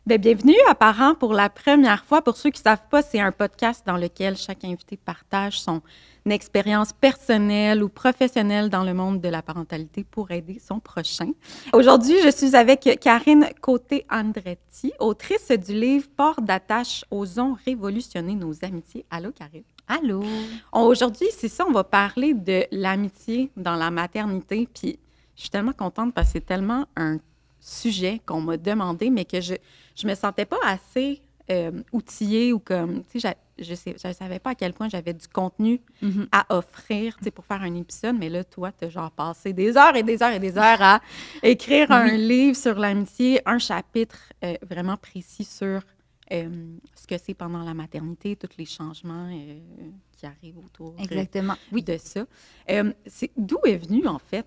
Bien, bienvenue à Parents pour la première fois. Pour ceux qui ne savent pas, c'est un podcast dans lequel chaque invité partage son expérience personnelle ou professionnelle dans le monde de la parentalité pour aider son prochain. Aujourd'hui, je suis avec Karine Côté-Andretti, autrice du livre « Port d'attache, osons révolutionner nos amitiés ». Allô, Karine? Allô? Aujourd'hui, c'est ça, on va parler de l'amitié dans la maternité. Puis, je suis tellement contente parce que c'est tellement un sujet qu'on m'a demandé, mais que je me sentais pas assez outillée ou comme, tu sais, je savais pas à quel point j'avais du contenu à offrir, tu sais, pour faire un épisode. Mais là, toi, tu as genre passé des heures et des heures et des heures à écrire un livre sur l'amitié, un chapitre vraiment précis sur ce que c'est pendant la maternité, tous les changements qui arrivent autour de ça. D'où est venue, en fait,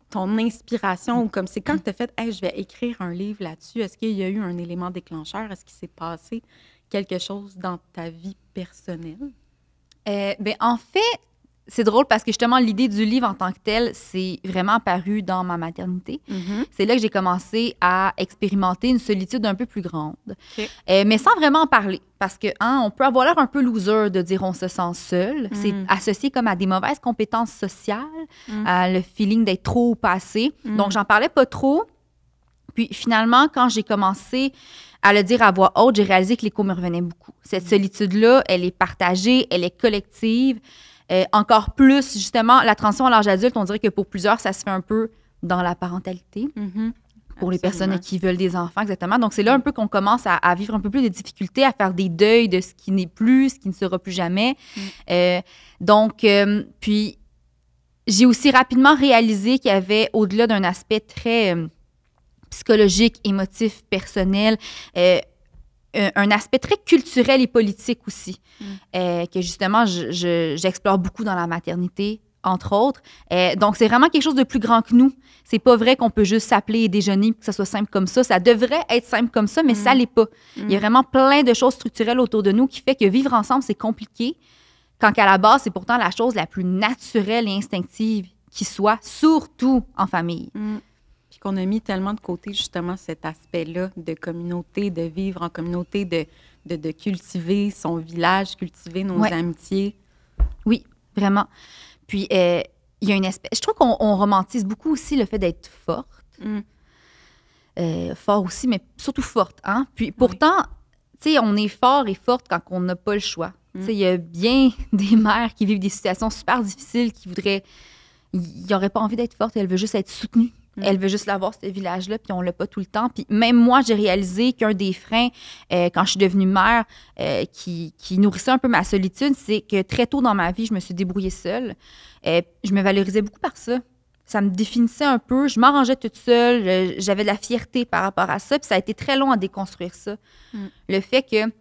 ton inspiration ou comme c'est quand tu as fait hey, je vais écrire un livre là-dessus, est-ce qu'il y a eu un élément déclencheur? Est-ce qu'il s'est passé quelque chose dans ta vie personnelle? En fait, c'est drôle parce que justement, l'idée du livre en tant que tel, c'est vraiment apparu dans ma maternité. C'est là que j'ai commencé à expérimenter une solitude un peu plus grande. Mais sans vraiment en parler. Parce que on peut avoir l'air un peu loser de dire on se sent seul. C'est associé comme à des mauvaises compétences sociales, à le feeling d'être trop ou pas assez. Donc, j'en parlais pas trop. Puis finalement, quand j'ai commencé à le dire à voix haute, j'ai réalisé que l'écho me revenait beaucoup. Cette solitude-là, elle est partagée, elle est collective. Encore plus, justement, la transition à l'âge adulte, on dirait que pour plusieurs, ça se fait un peu dans la parentalité. Pour les personnes qui veulent des enfants, exactement. Donc, c'est là un peu qu'on commence à vivre un peu plus de difficultés, à faire des deuils de ce qui n'est plus, ce qui ne sera plus jamais. Puis, j'ai aussi rapidement réalisé qu'il y avait, au-delà d'un aspect très psychologique, émotif, personnel, un aspect très culturel et politique aussi, que justement, j'explore beaucoup dans la maternité, entre autres. Donc, c'est vraiment quelque chose de plus grand que nous. C'est pas vrai qu'on peut juste s'appeler et déjeuner et que ça soit simple comme ça. Ça devrait être simple comme ça, mais ça l'est pas. Il y a vraiment plein de choses structurelles autour de nous qui fait que vivre ensemble, c'est compliqué, quand qu'à la base, c'est pourtant la chose la plus naturelle et instinctive qui soit, surtout en famille. Puis qu'on a mis tellement de côté, justement, cet aspect-là de communauté, de vivre en communauté, de cultiver son village, cultiver nos amitiés. Oui, vraiment. Puis, il y a une espèce... Je trouve qu'on romantise beaucoup aussi le fait d'être forte. Fort aussi, mais surtout forte. Hein? Puis, pourtant, tu sais, on est fort et forte quand on n'a pas le choix. Tu sais, il y a bien des mères qui vivent des situations super difficiles, qui voudraient... Ils n'auraient pas envie d'être forte, elles veulent juste être soutenues. Elle veut juste l'avoir, ce village-là, puis on l'a pas tout le temps. Puis même moi, j'ai réalisé qu'un des freins, quand je suis devenue mère, qui nourrissait un peu ma solitude, c'est que très tôt dans ma vie, je me suis débrouillée seule. Je me valorisais beaucoup par ça. Ça me définissait un peu. Je m'arrangeais toute seule. J'avais de la fierté par rapport à ça. Puis ça a été très long à déconstruire ça. Le fait que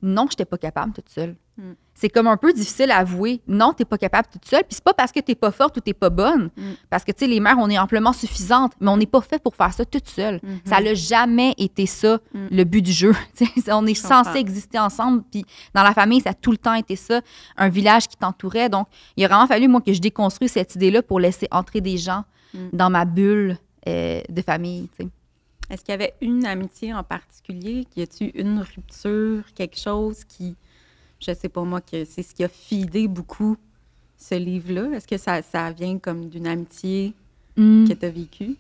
non, je n'étais pas capable toute seule. C'est comme un peu difficile à avouer. Non, tu n'es pas capable toute seule. Puis c'est pas parce que tu n'es pas forte ou tu n'es pas bonne. Parce que, tu sais, les mères, on est amplement suffisantes, mais on n'est pas fait pour faire ça toute seule. Ça n'a jamais été ça, le but du jeu. On est censé exister ensemble. Puis dans la famille, ça a tout le temps été ça. Un village qui t'entourait. Donc, il a vraiment fallu, moi, que je déconstruise cette idée-là pour laisser entrer des gens dans ma bulle de famille, tu sais. Est-ce qu'il y avait une amitié en particulier? Y a-t-il une rupture, quelque chose qui, je sais pas moi, que c'est ce qui a feedé beaucoup ce livre-là? Est-ce que ça vient comme d'une amitié que tu as vécue?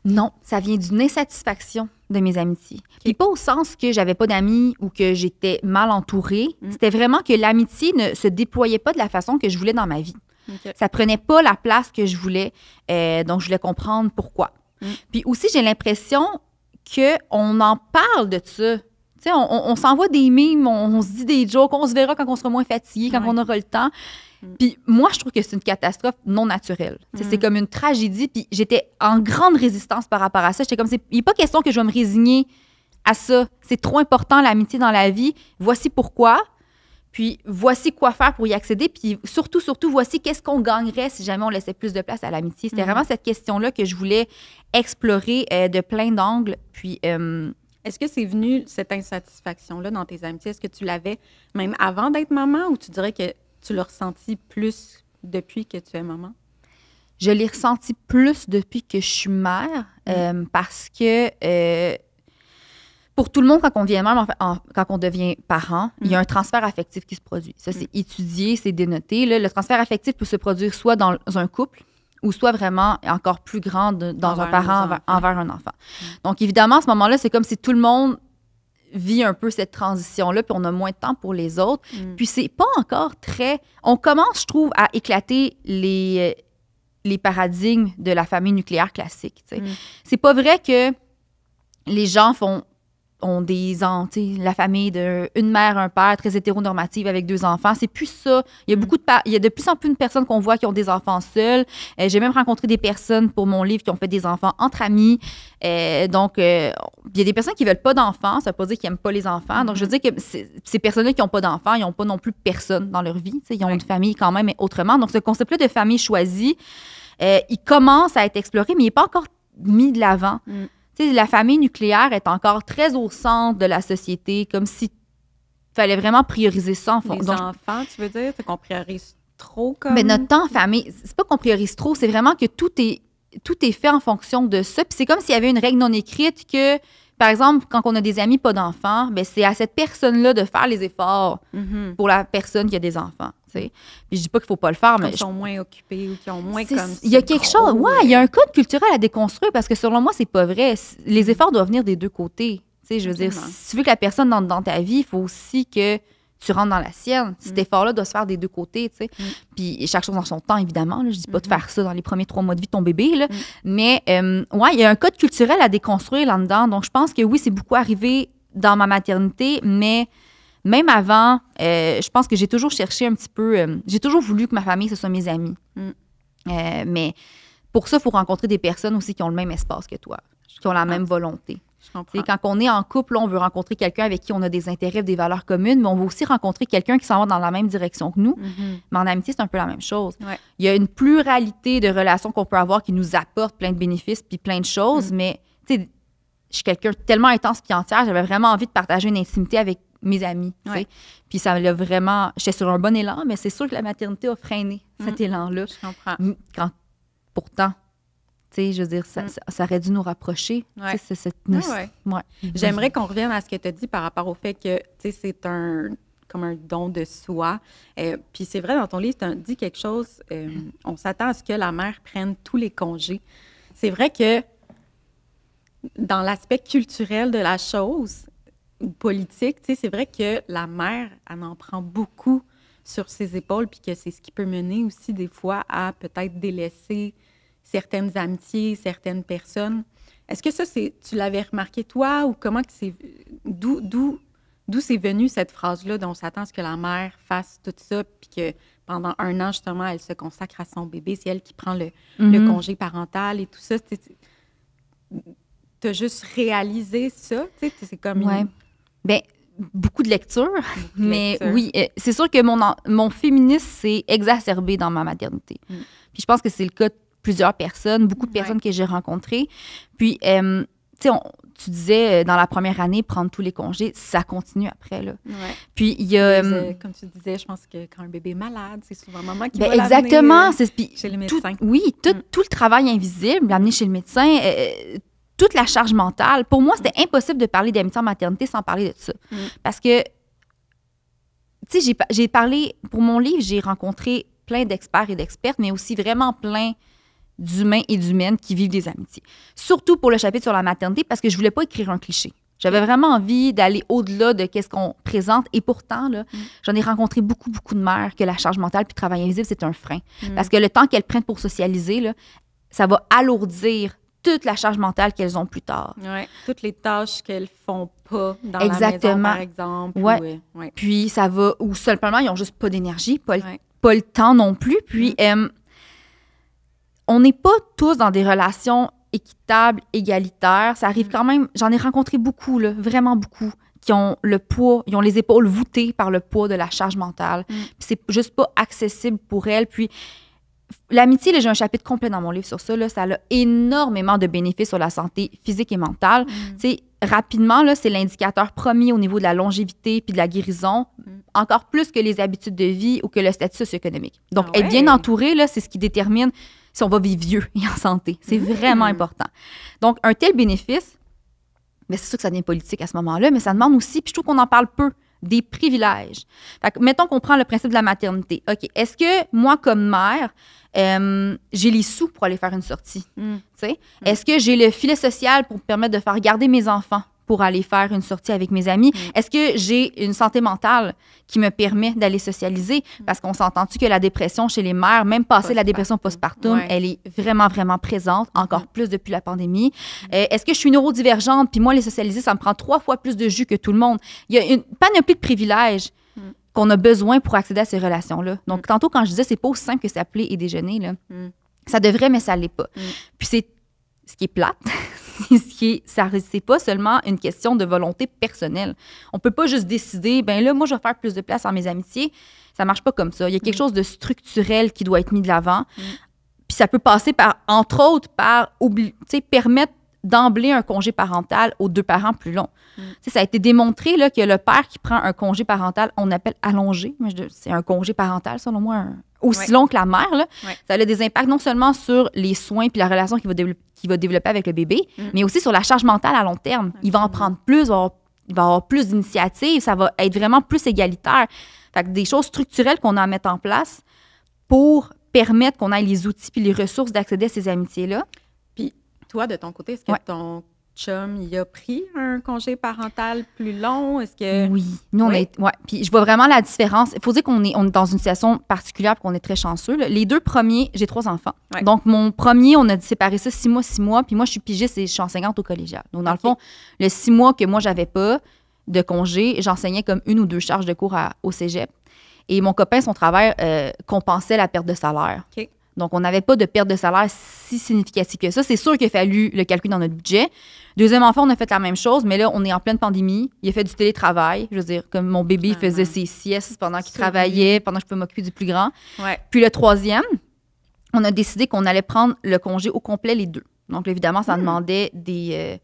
Non, ça vient d'une insatisfaction de mes amitiés. Puis pas au sens que j'avais pas d'amis ou que j'étais mal entourée. C'était vraiment que l'amitié ne se déployait pas de la façon que je voulais dans ma vie. Ça prenait pas la place que je voulais, donc je voulais comprendre pourquoi. Puis aussi, j'ai l'impression qu'on en parle de ça. Tu sais, on s'envoie des mimes, on se dit des jokes, on se verra quand on sera moins fatigué, quand on aura le temps. Puis moi, je trouve que c'est une catastrophe non naturelle. C'est comme une tragédie. Puis j'étais en grande résistance par rapport à ça. J'étais comme, il n'est pas question que je vais me résigner à ça. C'est trop important, l'amitié dans la vie. Voici pourquoi. Puis voici quoi faire pour y accéder. Puis surtout, voici qu'est-ce qu'on gagnerait si jamais on laissait plus de place à l'amitié. C'était vraiment cette question-là que je voulais explorer de plein d'angles. Puis... Est-ce que c'est venu, cette insatisfaction-là, dans tes amitiés? Est-ce que tu l'avais même avant d'être maman ou tu dirais que tu l'as ressenti plus depuis que tu es maman? je l'ai ressenti plus depuis que je suis mère parce que pour tout le monde, quand on devient mère, quand on devient parent, il y a un transfert affectif qui se produit. Ça, c'est étudié, c'est dénoté. Là, le transfert affectif peut se produire soit dans un couple ou soit vraiment encore plus grand dans un parent envers un enfant. Donc, évidemment, à ce moment-là, c'est comme si tout le monde vit un peu cette transition-là, puis on a moins de temps pour les autres. Puis c'est pas encore très... On commence, je trouve, à éclater les paradigmes de la famille nucléaire classique. C'est pas vrai que les gens ont la famille d'une mère, un père, très hétéronormative avec 2 enfants. C'est plus ça. Il y a de plus en plus de personnes qu'on voit qui ont des enfants seuls. J'ai même rencontré des personnes pour mon livre qui ont fait des enfants entre amis. Donc, il y a des personnes qui veulent pas d'enfants. Ça veut pas dire qu'ils n'aiment pas les enfants. Donc, je veux dire que ces personnes-là qui n'ont pas d'enfants, ils n'ont pas non plus personne dans leur vie. Ils ont une famille quand même, mais autrement. Donc, ce concept-là de famille choisie, il commence à être exploré, mais il n'est pas encore mis de l'avant. T'sais, la famille nucléaire est encore très au centre de la société, comme s'il fallait vraiment prioriser ça. Les enfants, tu veux dire? C'est qu'on priorise trop comme... Mais notre temps en famille, c'est pas qu'on priorise trop, c'est vraiment que tout est fait en fonction de ça. Puis c'est comme s'il y avait une règle non écrite que, par exemple, quand on a des amis pas d'enfants, ben c'est à cette personne-là de faire les efforts pour la personne qui a des enfants. Puis je dis pas qu'il faut pas le faire, mais... Ils sont moins occupés ou qui ont moins comme... Il y a quelque chose... il y a un code culturel à déconstruire parce que selon moi, c'est pas vrai. Les efforts doivent venir des deux côtés. Je veux dire, si tu veux que la personne entre dans ta vie, il faut aussi que tu rentres dans la sienne. Cet effort-là doit se faire des deux côtés, Puis chaque chose en son temps, évidemment. Là, je dis pas de faire ça dans les premiers 3 mois de vie de ton bébé, là. Mais il y a un code culturel à déconstruire là-dedans. Donc, je pense que oui, c'est beaucoup arrivé dans ma maternité, mais... Même avant, je pense que j'ai toujours cherché un petit peu... j'ai toujours voulu que ma famille, ce soit mes amis. Mais pour ça, il faut rencontrer des personnes aussi qui ont le même espace que toi, qui ont la même volonté. Je comprends. Quand on est en couple, là, on veut rencontrer quelqu'un avec qui on a des intérêts, des valeurs communes, mais on veut aussi rencontrer quelqu'un qui s'en va dans la même direction que nous. Mais en amitié, c'est un peu la même chose. Il y a une pluralité de relations qu'on peut avoir qui nous apportent plein de bénéfices puis plein de choses, mais je suis quelqu'un de tellement intense puis entière, j'avais vraiment envie de partager une intimité avec mes amis. Puis ça l'a vraiment... J'étais sur un bon élan, mais c'est sûr que la maternité a freiné cet élan-là. Je comprends. Pourtant, je veux dire, ça aurait dû nous rapprocher. J'aimerais qu'on revienne à ce que tu as dit par rapport au fait que c'est comme un don de soi. Puis c'est vrai, dans ton livre, tu as dit quelque chose, on s'attend à ce que la mère prenne tous les congés. C'est vrai que dans l'aspect culturel de la chose, ou politique, c'est vrai que la mère, elle en prend beaucoup sur ses épaules, puis que c'est ce qui peut mener aussi des fois à peut-être délaisser certaines amitiés, certaines personnes. Est-ce que ça, tu l'avais remarqué toi, ou comment que c'est... D'où c'est venu cette phrase-là, dont on s'attend à ce que la mère fasse tout ça, puis que pendant 1 an, justement, elle se consacre à son bébé, c'est elle qui prend le congé parental et tout ça. T'as juste réalisé ça, c'est comme... Bien, beaucoup de lectures, mais oui, c'est sûr que mon féminisme s'est exacerbé dans ma maternité. Puis je pense que c'est le cas de plusieurs personnes, beaucoup de personnes que j'ai rencontrées. Puis, tu disais, dans la première année, prendre tous les congés, ça continue après, là. Puis il y a... comme tu disais, je pense que quand un bébé est malade, c'est souvent maman qui va l'amener chez le médecin. Tout le travail invisible, l'amener chez le médecin... toute la charge mentale. Pour moi, c'était impossible de parler d'amitié en maternité sans parler de ça. Parce que, tu sais, j'ai parlé... Pour mon livre, j'ai rencontré plein d'experts et d'expertes, mais aussi vraiment plein d'humains et d'humaines qui vivent des amitiés. Surtout pour le chapitre sur la maternité, parce que je voulais pas écrire un cliché. J'avais vraiment envie d'aller au-delà de qu'est-ce qu'on présente. Et pourtant, là, j'en ai rencontré beaucoup, beaucoup de mères que la charge mentale puis le travail invisible, c'est un frein. Parce que le temps qu'elles prennent pour socialiser, là, ça va alourdir toute la charge mentale qu'elles ont plus tard. Toutes les tâches qu'elles font pas dans la maison, par exemple. Puis ça va... Ou simplement, ils ont juste pas d'énergie, pas le temps non plus. Puis on n'est pas tous dans des relations équitables, égalitaires. Ça arrive quand même... J'en ai rencontré beaucoup, là, vraiment beaucoup, qui ont le poids, ils ont les épaules voûtées par le poids de la charge mentale. Puis c'est juste pas accessible pour elles. Puis l'amitié, là, j'ai un chapitre complet dans mon livre sur ça. Là, ça a énormément de bénéfices sur la santé physique et mentale. Tu sais, rapidement, là, c'est l'indicateur premier au niveau de la longévité puis de la guérison, encore plus que les habitudes de vie ou que le statut socio-économique. Donc, être bien entouré, là, c'est ce qui détermine si on va vivre vieux et en santé. C'est vraiment important. Donc, un tel bénéfice, mais c'est sûr que ça devient politique à ce moment-là, mais ça demande aussi, puis je trouve qu'on en parle peu, des privilèges. Fait que, mettons qu'on prend le principe de la maternité. OK, est-ce que moi, comme mère, j'ai les sous pour aller faire une sortie? Est-ce que j'ai le filet social pour me permettre de faire garder mes enfants pour aller faire une sortie avec mes amis? Est-ce que j'ai une santé mentale qui me permet d'aller socialiser? Parce qu'on s'entend-tu que la dépression chez les mères, même passé la dépression postpartum, elle est vraiment, vraiment présente, encore plus depuis la pandémie. Est-ce que je suis neurodivergente? Puis moi, les socialiser, ça me prend 3 fois plus de jus que tout le monde. Il y a une panoplie de privilèges qu'on a besoin pour accéder à ces relations-là. Donc, tantôt, quand je disais, c'est pas aussi simple que s'appeler et déjeuner, là. Ça devrait, mais ça l'est pas. Puis c'est ce qui est plate, c'est pas seulement une question de volonté personnelle. On peut pas juste décider, ben là, moi, je vais faire plus de place dans mes amitiés. Ça marche pas comme ça. Il y a quelque chose de structurel qui doit être mis de l'avant. Puis ça peut passer par, entre autres, par permettre d'emblée un congé parental aux 2 parents plus long. Ça a été démontré là, que le père qui prend un congé parental, on appelle allongé, c'est un congé parental, selon moi, aussi long que la mère. Là. Ça a des impacts non seulement sur les soins puis la relation qu'il va développer avec le bébé, mais aussi sur la charge mentale à long terme. Il va en prendre plus, il va avoir plus d'initiatives, ça va être vraiment plus égalitaire. Fait que des choses structurelles qu'on a à mettre en place pour permettre qu'on ait les outils puis les ressources d'accéder à ces amitiés-là. Toi, de ton côté, est-ce que ton chum, il a pris un congé parental plus long? Est-ce que... Oui. Nous, Puis je vois vraiment la différence. Il faut dire qu'on est dans une situation particulière et qu'on est très chanceux. Là. Les 2 premiers, j'ai 3 enfants. Donc, mon premier, on a séparé ça 6 mois. Puis moi, je suis pigiste et je suis enseignante au collégial. Donc, dans le fond, le 6 mois que moi, j'avais pas de congé, j'enseignais comme 1 ou 2 charges de cours au cégep. Et mon copain, son travail compensait la perte de salaire. OK. Donc, on n'avait pas de perte de salaire si significative que ça. C'est sûr qu'il a fallu le calculer dans notre budget. Deuxième enfant, on a fait la même chose, mais là, on est en pleine pandémie. Il a fait du télétravail. Je veux dire, comme mon bébé faisait ses siestes pendant qu'il travaillait, pendant que je pouvais m'occuper du plus grand. Puis le troisième, on a décidé qu'on allait prendre le congé au complet, les 2. Donc, évidemment, ça demandait de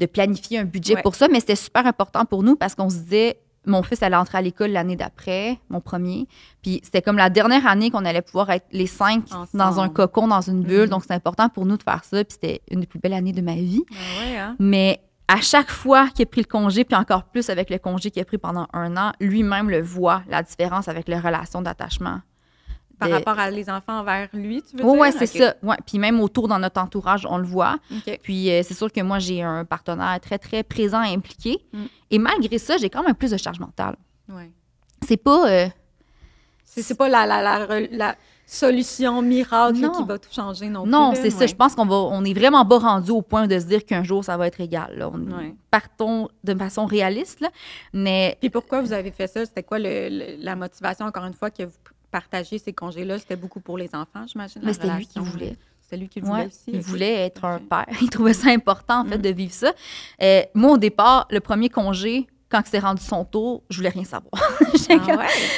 planifier un budget pour ça, mais c'était super important pour nous parce qu'on se disait... Mon fils allait entrer à l'école l'année d'après, mon premier. Puis c'était comme la dernière année qu'on allait pouvoir être les 5 ensemble, dans un cocon, dans une bulle. Donc, c'était important pour nous de faire ça. Puis c'était une des plus belles années de ma vie. Mais à chaque fois qu'il a pris le congé, puis encore plus avec le congé qu'il a pris pendant 1 an, lui-même le voit, la différence avec les relations d'attachement. Par rapport à les enfants envers lui, tu veux dire? Oui, c'est ça. Ouais. Puis même autour dans notre entourage, on le voit. Puis c'est sûr que moi, j'ai un partenaire très, très présent et impliqué. Et malgré ça, j'ai quand même plus de charge mentale. C'est pas... C'est pas la solution miracle qui va tout changer non plus. Non, c'est ça. Je pense qu'on est vraiment bas rendu au point de se dire qu'un jour, ça va être égal. Là. Partons de façon réaliste. Là. Mais... Puis pourquoi vous avez fait ça? C'était quoi la motivation, encore une fois, que vous partager ces congés-là? C'était beaucoup pour les enfants, j'imagine? Mais c'était lui qui voulait. C'était lui qui voulait aussi? Il voulait être un père. Il trouvait ça important, en fait, de vivre ça. Moi, au départ, le premier congé, quand c'est rendu son tour, je voulais rien savoir.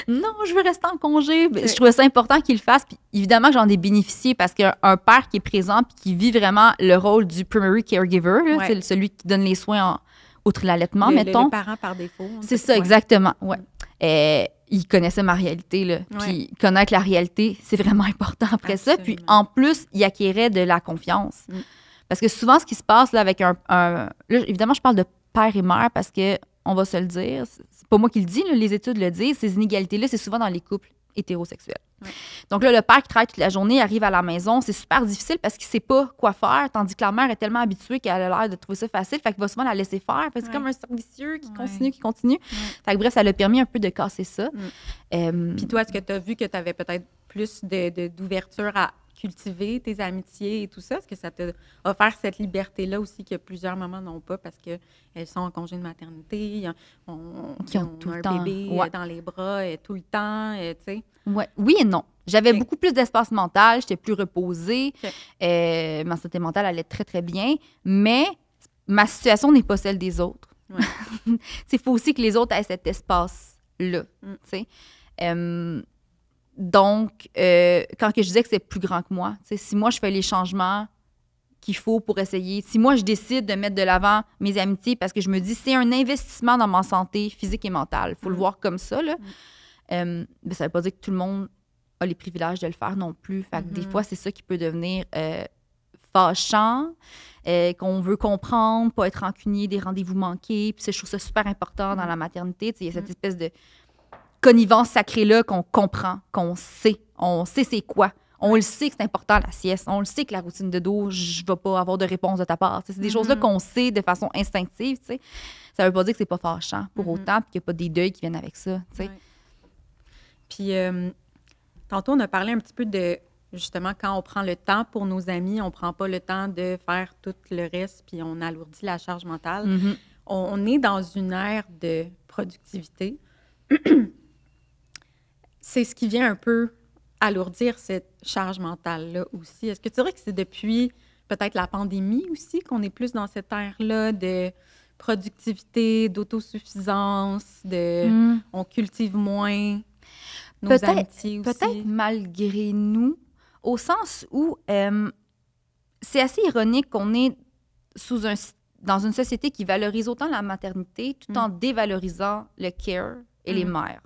Non, je veux rester en congé. Je trouvais ça important qu'il le fasse. Puis évidemment que j'en ai bénéficié parce qu'un père qui est présent puis qui vit vraiment le rôle du primary caregiver, là, c'est celui qui donne les soins outre l'allaitement, mettons. Le parent par défaut. C'est ça, exactement. Il connaissait ma réalité. Là. Puis connaître la réalité, c'est vraiment important après ça. Puis en plus, il acquérait de la confiance. Parce que souvent, ce qui se passe là, avec là, évidemment, je parle de père et mère parce que on va se le dire, c'est pas moi qui le dis, là, les études le disent, ces inégalités-là, c'est souvent dans les couples hétérosexuels. Donc là, le père qui travaille toute la journée arrive à la maison, c'est super difficile parce qu'il sait pas quoi faire, tandis que la mère est tellement habituée qu'elle a l'air de trouver ça facile, fait qu'il va souvent la laisser faire, parce que c'est comme un cercle vicieux qui continue. Fait que bref, ça l'a permis un peu de casser ça. Puis toi, est-ce que tu as vu que tu avais peut-être plus d'ouverture à cultiver tes amitiés et tout ça? Est-ce que ça t'a offert cette liberté-là aussi que plusieurs mamans n'ont pas parce qu'elles sont en congé de maternité, ont tout un bébé dans les bras tout le temps, tu sais? Oui et non. J'avais beaucoup plus d'espace mental, j'étais plus reposée, ma santé mentale allait très, très bien, mais ma situation n'est pas celle des autres. Il faut aussi que les autres aient cet espace-là, tu sais. Donc, quand je disais que c'est plus grand que moi, si moi, je fais les changements qu'il faut pour essayer, si moi, je décide de mettre de l'avant mes amitiés parce que je me dis c'est un investissement dans ma santé physique et mentale, il faut le voir comme ça, là, ça ne veut pas dire que tout le monde a les privilèges de le faire non plus. Fait que des fois, c'est ça qui peut devenir fâchant, qu'on veut comprendre, pas être rancunier des rendez-vous manqués. Puis ça, je trouve ça super important dans la maternité. Il y a cette espèce de connivence sacrée-là qu'on comprend, qu'on sait. On sait c'est quoi. On le sait que c'est important, la sieste. On le sait que la routine de dos, je ne vais pas avoir de réponse de ta part. T'sais, c'est des choses-là qu'on sait de façon instinctive. T'sais. Ça ne veut pas dire que c'est pas fâchant pour autant, puis qu'il n'y a pas des deuils qui viennent avec ça. Ouais. Puis, tantôt, on a parlé un petit peu de, justement, quand on prend le temps pour nos amis, on ne prend pas le temps de faire tout le reste, puis on alourdit la charge mentale. On est dans une ère de productivité. C'est ce qui vient un peu alourdir cette charge mentale-là aussi. Est-ce que tu dirais que c'est depuis peut-être la pandémie aussi qu'on est plus dans cette ère-là de productivité, d'autosuffisance, on cultive moins nos amitiés aussi? Peut-être malgré nous, au sens où c'est assez ironique qu'on est dans une société qui valorise autant la maternité tout en dévalorisant le care et les mères,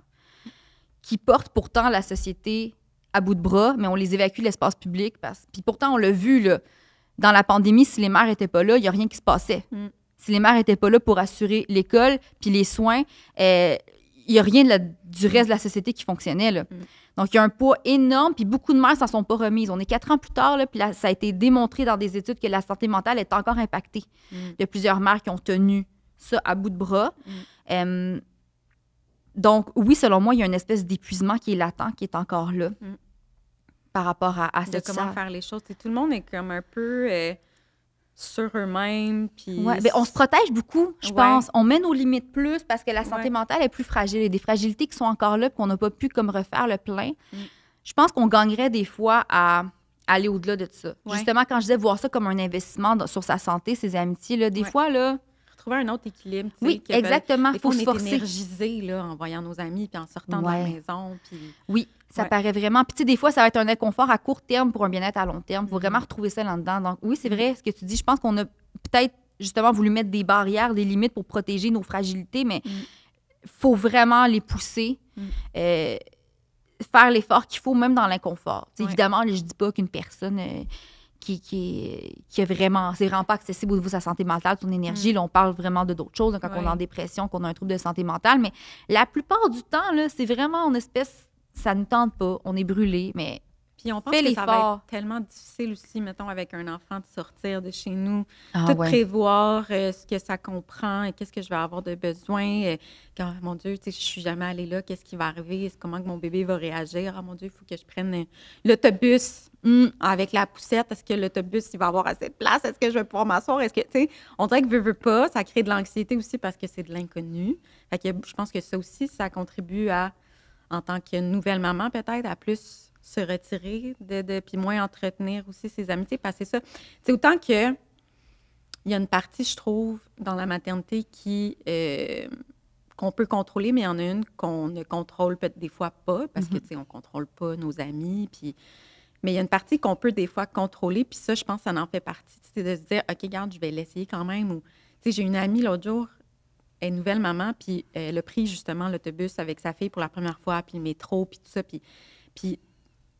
qui portent pourtant la société à bout de bras, mais on les évacue de l'espace public. Puis pourtant, on l'a vu, là, dans la pandémie, si les mères n'étaient pas là, il n'y a rien qui se passait. Si les mères n'étaient pas là pour assurer l'école puis les soins, il n'y a rien du reste de la société qui fonctionnait. Là. Donc, il y a un poids énorme, puis beaucoup de mères ne s'en sont pas remises. On est 4 ans plus tard, là, puis là, ça a été démontré dans des études que la santé mentale est encore impactée. Il y a plusieurs mères qui ont tenu ça à bout de bras. Donc, oui, selon moi, il y a une espèce d'épuisement qui est latent, qui est encore là par rapport à de comment faire les choses. Tout le monde est comme un peu sur eux-mêmes. Puis on se protège beaucoup, je pense. On met nos limites plus parce que la santé mentale est plus fragile. Il y a des fragilités qui sont encore là et qu'on n'a pas pu comme refaire le plein. Je pense qu'on gagnerait des fois à aller au-delà de ça. Justement, quand je disais voir ça comme un investissement sur sa santé, ses amitiés, là, des fois, là, trouver un autre équilibre. Oui, exactement. Il faut se forcer. On est énergisé là, en voyant nos amis puis en sortant de la maison. Puis... Oui, ça paraît vraiment. Puis, tu sais, des fois, ça va être un inconfort à court terme pour un bien-être à long terme. Il faut vraiment retrouver ça là-dedans. Donc, oui, c'est vrai ce que tu dis. Je pense qu'on a peut-être justement voulu mettre des barrières, des limites pour protéger nos fragilités, mais il faut vraiment les pousser. Faire l'effort qu'il faut, même dans l'inconfort. Évidemment, là, je dis pas qu'une personne... qui est vraiment, c'est vraiment pas accessible au niveau de sa santé mentale, de son énergie. Là, on parle vraiment de d'autres choses, quand on est en dépression, qu'on a un trouble de santé mentale. Mais la plupart du temps, là, c'est vraiment en espèce, ça ne tente pas, on est brûlé, mais puis on pense que ça va être tellement difficile aussi, mettons, avec un enfant, de sortir de chez nous, prévoir ce que ça comprend et qu'est-ce que je vais avoir de besoin. Quand, mon Dieu, je suis jamais allée là, qu'est-ce qui va arriver? Comment que mon bébé va réagir? Ah, mon Dieu, il faut que je prenne l'autobus avec la poussette. Est-ce que l'autobus, il va avoir assez de place? Est-ce que je vais pouvoir m'asseoir? Est-ce que, tu sais, on dirait que veut pas, ça crée de l'anxiété aussi parce que c'est de l'inconnu. Fait que je pense que ça aussi, ça contribue à, en tant que nouvelle maman, peut-être, à plus se retirer puis moins entretenir aussi ses amitiés. Parce que c'est ça. C'est autant que il y a une partie, je trouve, dans la maternité qu'on peut contrôler, mais il y en a une qu'on ne contrôle peut-être des fois pas, parce que, tu sais, on contrôle pas nos amis, puis... Mais il y a une partie qu'on peut des fois contrôler, puis ça, je pense que ça en fait partie. C'est de se dire, OK, regarde, je vais l'essayer quand même. Ou, tu sais, j'ai une amie l'autre jour, elle est nouvelle maman, puis elle a pris justement l'autobus avec sa fille pour la première fois, puis le métro, puis tout ça, puis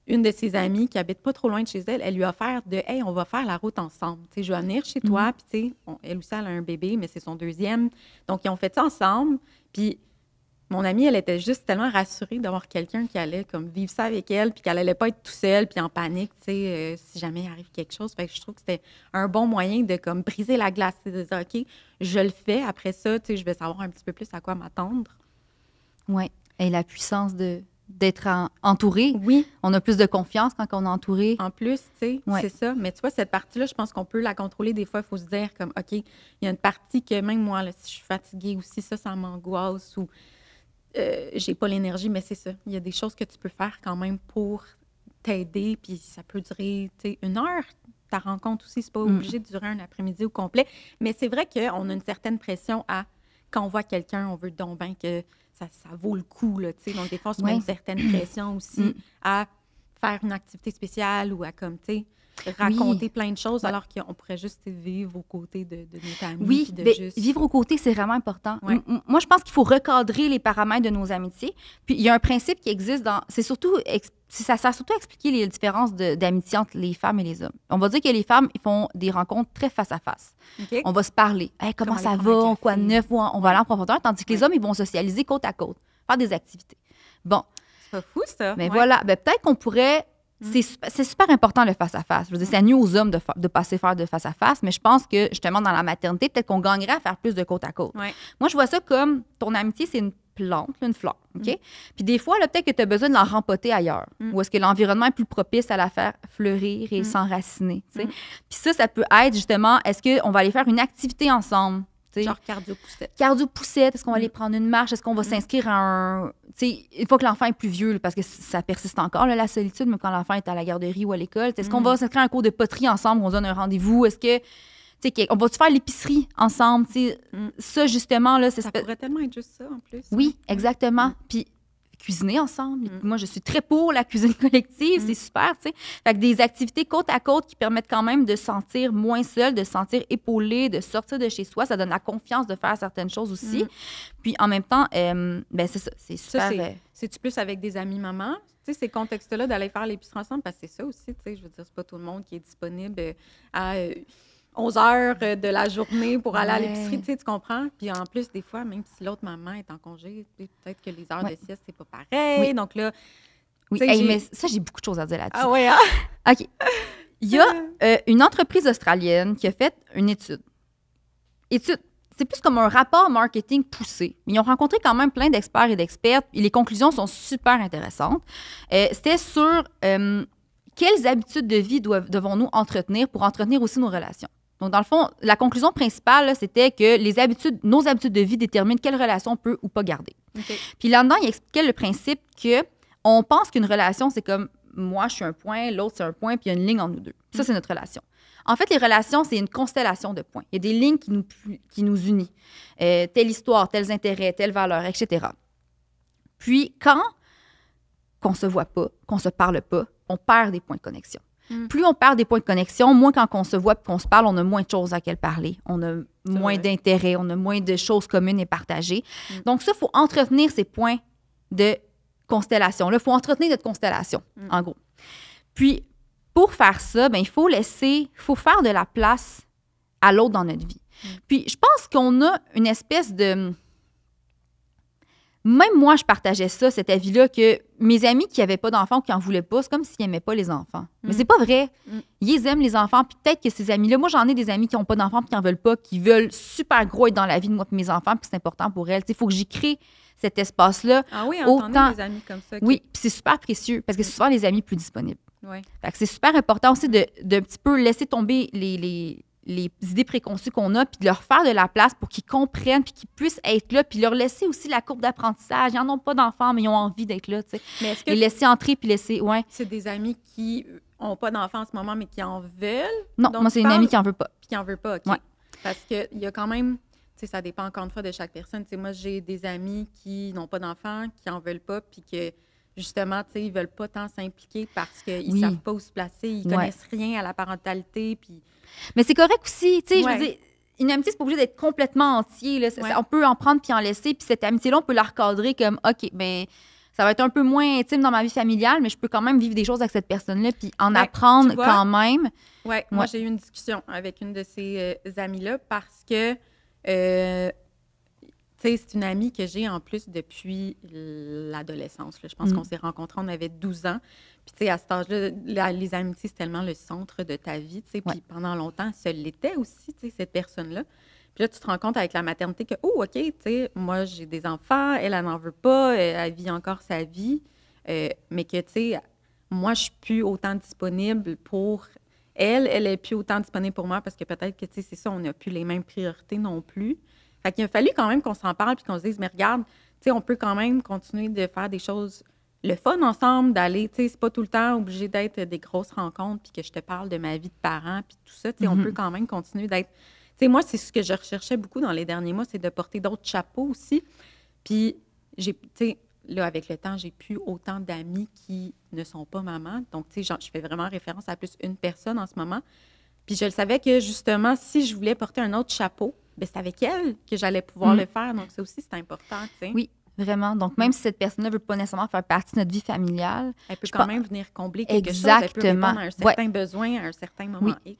une de ses amies qui habite pas trop loin de chez elle, elle lui a offert de « Hey, on va faire la route ensemble. Tu sais, je vais venir chez toi. » Puis, tu sais, elle aussi, elle a un bébé, mais c'est son deuxième. Donc, ils ont fait ça ensemble. Puis, mon amie, elle était juste tellement rassurée d'avoir quelqu'un qui allait comme vivre ça avec elle, puis qu'elle allait pas être tout seule, puis en panique, tu sais, si jamais il arrive quelque chose. Fait que je trouve que c'était un bon moyen de comme briser la glace, de dire « OK, je le fais. Après ça, tu sais, je vais savoir un petit peu plus à quoi m'attendre. » Oui. Et la puissance d'être entouré. Oui. On a plus de confiance quand on est entouré. En plus, tu sais, c'est ça. Mais tu vois, cette partie-là, je pense qu'on peut la contrôler. Des fois, il faut se dire comme, OK, il y a une partie que même moi, là, si je suis fatiguée aussi, ça m'angoisse ou j'ai pas l'énergie, mais c'est ça. Il y a des choses que tu peux faire quand même pour t'aider, puis ça peut durer, tu sais, 1 heure. Ta rencontre aussi, c'est pas obligé de durer un après-midi au complet. Mais c'est vrai qu'on a une certaine pression à, quand on voit quelqu'un, on veut donc bien que ça vaut le coup, là, tu sais. Donc, des fois, on se met une certaine pression aussi à faire une activité spéciale ou à, comme, tu sais, raconter plein de choses alors qu'on pourrait juste vivre aux côtés de notre ami. Oui, puis juste... vivre aux côtés, c'est vraiment important. Ouais. Moi, je pense qu'il faut recadrer les paramètres de nos amitiés. Puis, il y a un principe qui existe c'est surtout... Ça sert surtout à expliquer les différences d'amitié entre les femmes et les hommes. On va dire que les femmes, ils font des rencontres très face à face. Okay. On va se parler. Hey, comment ça va? Quoi de neuf? On va aller en profondeur. Tandis que les hommes, ils vont socialiser côte à côte, faire des activités. Bon. C'est pas fou, ça. Mais voilà. Ben, peut-être qu'on pourrait... C'est super important le face-à-face. Je veux dire, c'est à nous aux hommes de passer faire de face-à-face, mais je pense que, justement, dans la maternité, peut-être qu'on gagnerait à faire plus de côte à côte. Ouais. Moi, je vois ça comme ton amitié, c'est une plante, une fleur, OK? Puis des fois, là, peut-être que tu as besoin de la rempoter ailleurs, ou est-ce que l'environnement est plus propice à la faire fleurir et s'enraciner, tu sais? Puis ça peut être, justement, est-ce qu'on va aller faire une activité ensemble? Genre cardio-poussette. Cardio-poussette, est-ce qu'on va aller prendre une marche? Est-ce qu'on va s'inscrire à un... une fois que l'enfant est plus vieux, là, parce que ça persiste encore, là, la solitude, même quand l'enfant est à la garderie ou à l'école. Est-ce qu'on va s'inscrire à un cours de poterie ensemble, on se donne un rendez-vous? Est-ce que... on va-tu faire l'épicerie ensemble? Ça, justement, là... Ça pourrait tellement être juste ça, en plus. Oui, exactement. Puis cuisiner ensemble. Moi, je suis très pour la cuisine collective. C'est super, tu sais. Fait que des activités côte à côte qui permettent quand même de se sentir moins seul, de se sentir épaulé, de sortir de chez soi. Ça donne la confiance de faire certaines choses aussi. Puis en même temps, ben c'est ça. C'est super. C'est-tu plus avec des amis mamans? Tu sais, ces contextes-là d'aller faire l'épicerie ensemble, parce que c'est ça aussi, tu sais, je veux dire, c'est pas tout le monde qui est disponible à 11 heures de la journée pour aller à l'épicerie, tu sais, tu comprends? Puis en plus, des fois, même si l'autre maman est en congé, peut-être que les heures de sieste, c'est pas pareil. Oui. Donc là... Oui, mais ça, j'ai beaucoup de choses à dire là-dessus. Ah oui, hein? OK. Il y a une entreprise australienne qui a fait une étude. C'est plus comme un rapport marketing poussé. Ils ont rencontré quand même plein d'experts et d'expertes. Et les conclusions sont super intéressantes. C'était sur quelles habitudes de vie devons-nous entretenir pour entretenir aussi nos relations. Donc, dans le fond, la conclusion principale, là, c'était que nos habitudes de vie déterminent quelle relation on peut ou pas garder. Okay. Puis là-dedans, il expliquait le principe qu'on pense qu'une relation, c'est comme moi, je suis un point, l'autre, c'est un point, puis il y a une ligne entre nous deux. Ça, c'est notre relation. En fait, les relations, c'est une constellation de points. Il y a des lignes qui nous unissent. Telle histoire, tels intérêts, telles valeurs, etc. Puis, quand qu'on se voit pas, qu'on se parle pas, on perd des points de connexion. Plus on perd des points de connexion, moins quand on se voit et qu'on se parle, on a moins de choses à quelles parler. On a moins d'intérêts, on a moins de choses communes et partagées. Donc ça, il faut entretenir ces points de constellation-là. Il faut entretenir notre constellation, en gros. Puis, pour faire ça, ben, il faut faire de la place à l'autre dans notre vie. Puis, je pense qu'on a une espèce de... Même moi, je partageais ça, cet avis-là, que mes amis qui n'avaient pas d'enfants ou qui n'en voulaient pas, c'est comme s'ils n'aimaient pas les enfants. Mais c'est pas vrai. Ils aiment les enfants, puis peut-être que ces amis-là... Moi, j'en ai des amis qui n'ont pas d'enfants puis qui n'en veulent pas, qui veulent super gros être dans la vie de moi et mes enfants, puis c'est important pour elles. Il faut que j'y crée cet espace-là. Ah oui, entendre des amis comme ça. Oui, puis c'est super précieux, parce que c'est souvent les amis plus disponibles. Oui. Fait que c'est super important aussi de un petit peu laisser tomber les idées préconçues qu'on a, puis de leur faire de la place pour qu'ils comprennent, puis qu'ils puissent être là, puis leur laisser aussi la courbe d'apprentissage. Ils n'en ont pas d'enfants, mais ils ont envie d'être là, tu sais. Mais est-ce que les laisser entrer, puis laisser... Ouais. C'est des amis qui n'ont pas d'enfants en ce moment, mais qui en veulent? Non, moi, c'est une amie qui n'en veut pas. Puis qui n'en veut pas, OK. Ouais. Parce qu'il y a quand même... Tu sais, ça dépend encore une fois de chaque personne. Tu sais, moi, j'ai des amis qui n'ont pas d'enfants, qui n'en veulent pas, puis que... Justement, tu sais, ils veulent pas tant s'impliquer parce qu'ils ne savent pas où se placer, ils connaissent rien à la parentalité, puis... Mais c'est correct aussi, tu sais, je veux dire, une amitié, c'est pas obligé d'être complètement entier, là. On peut en prendre puis en laisser, puis cette amitié-là, on peut la recadrer comme, OK, bien, ça va être un peu moins intime dans ma vie familiale, mais je peux quand même vivre des choses avec cette personne-là puis en apprendre quand même. Oui, moi, j'ai eu une discussion avec une de ces amies-là parce que... tu sais, c'est une amie que j'ai en plus depuis l'adolescence. Là. Je pense qu'on s'est rencontrés, on avait 12 ans. Puis, tu sais, à cet âge-là, les amitiés, c'est tellement le centre de ta vie, tu sais. Puis, pendant longtemps, ça l'était aussi, tu sais, cette personne-là. Puis là, tu te rends compte avec la maternité que, oh, OK, tu sais, moi, j'ai des enfants, elle n'en veut pas, elle vit encore sa vie. Mais que, tu sais, moi, je suis plus autant disponible pour elle. Elle est plus autant disponible pour moi parce que peut-être que, tu sais, c'est ça, on n'a plus les mêmes priorités non plus. Fait qu'il a fallu quand même qu'on s'en parle puis qu'on se dise, mais regarde, tu sais, on peut quand même continuer de faire des choses, le fun ensemble, d'aller, tu sais, c'est pas tout le temps obligé d'être des grosses rencontres puis que je te parle de ma vie de parent puis tout ça, tu sais, on peut quand même continuer d'être... Tu sais, moi, c'est ce que je recherchais beaucoup dans les derniers mois, c'est de porter d'autres chapeaux aussi. Puis, tu sais, là, avec le temps, j'ai plus autant d'amis qui ne sont pas mamans. Donc, tu sais, je fais vraiment référence à plus une personne en ce moment. Puis je le savais que, justement, si je voulais porter un autre chapeau, bien, c'est avec elle que j'allais pouvoir le faire. Donc, ça aussi, c'est important, tu sais. Oui, vraiment. Donc, même si cette personne-là ne veut pas nécessairement faire partie de notre vie familiale... Elle peut quand même venir combler quelque chose. Exactement. Elle peut répondre à un certain besoin, à un certain moment X.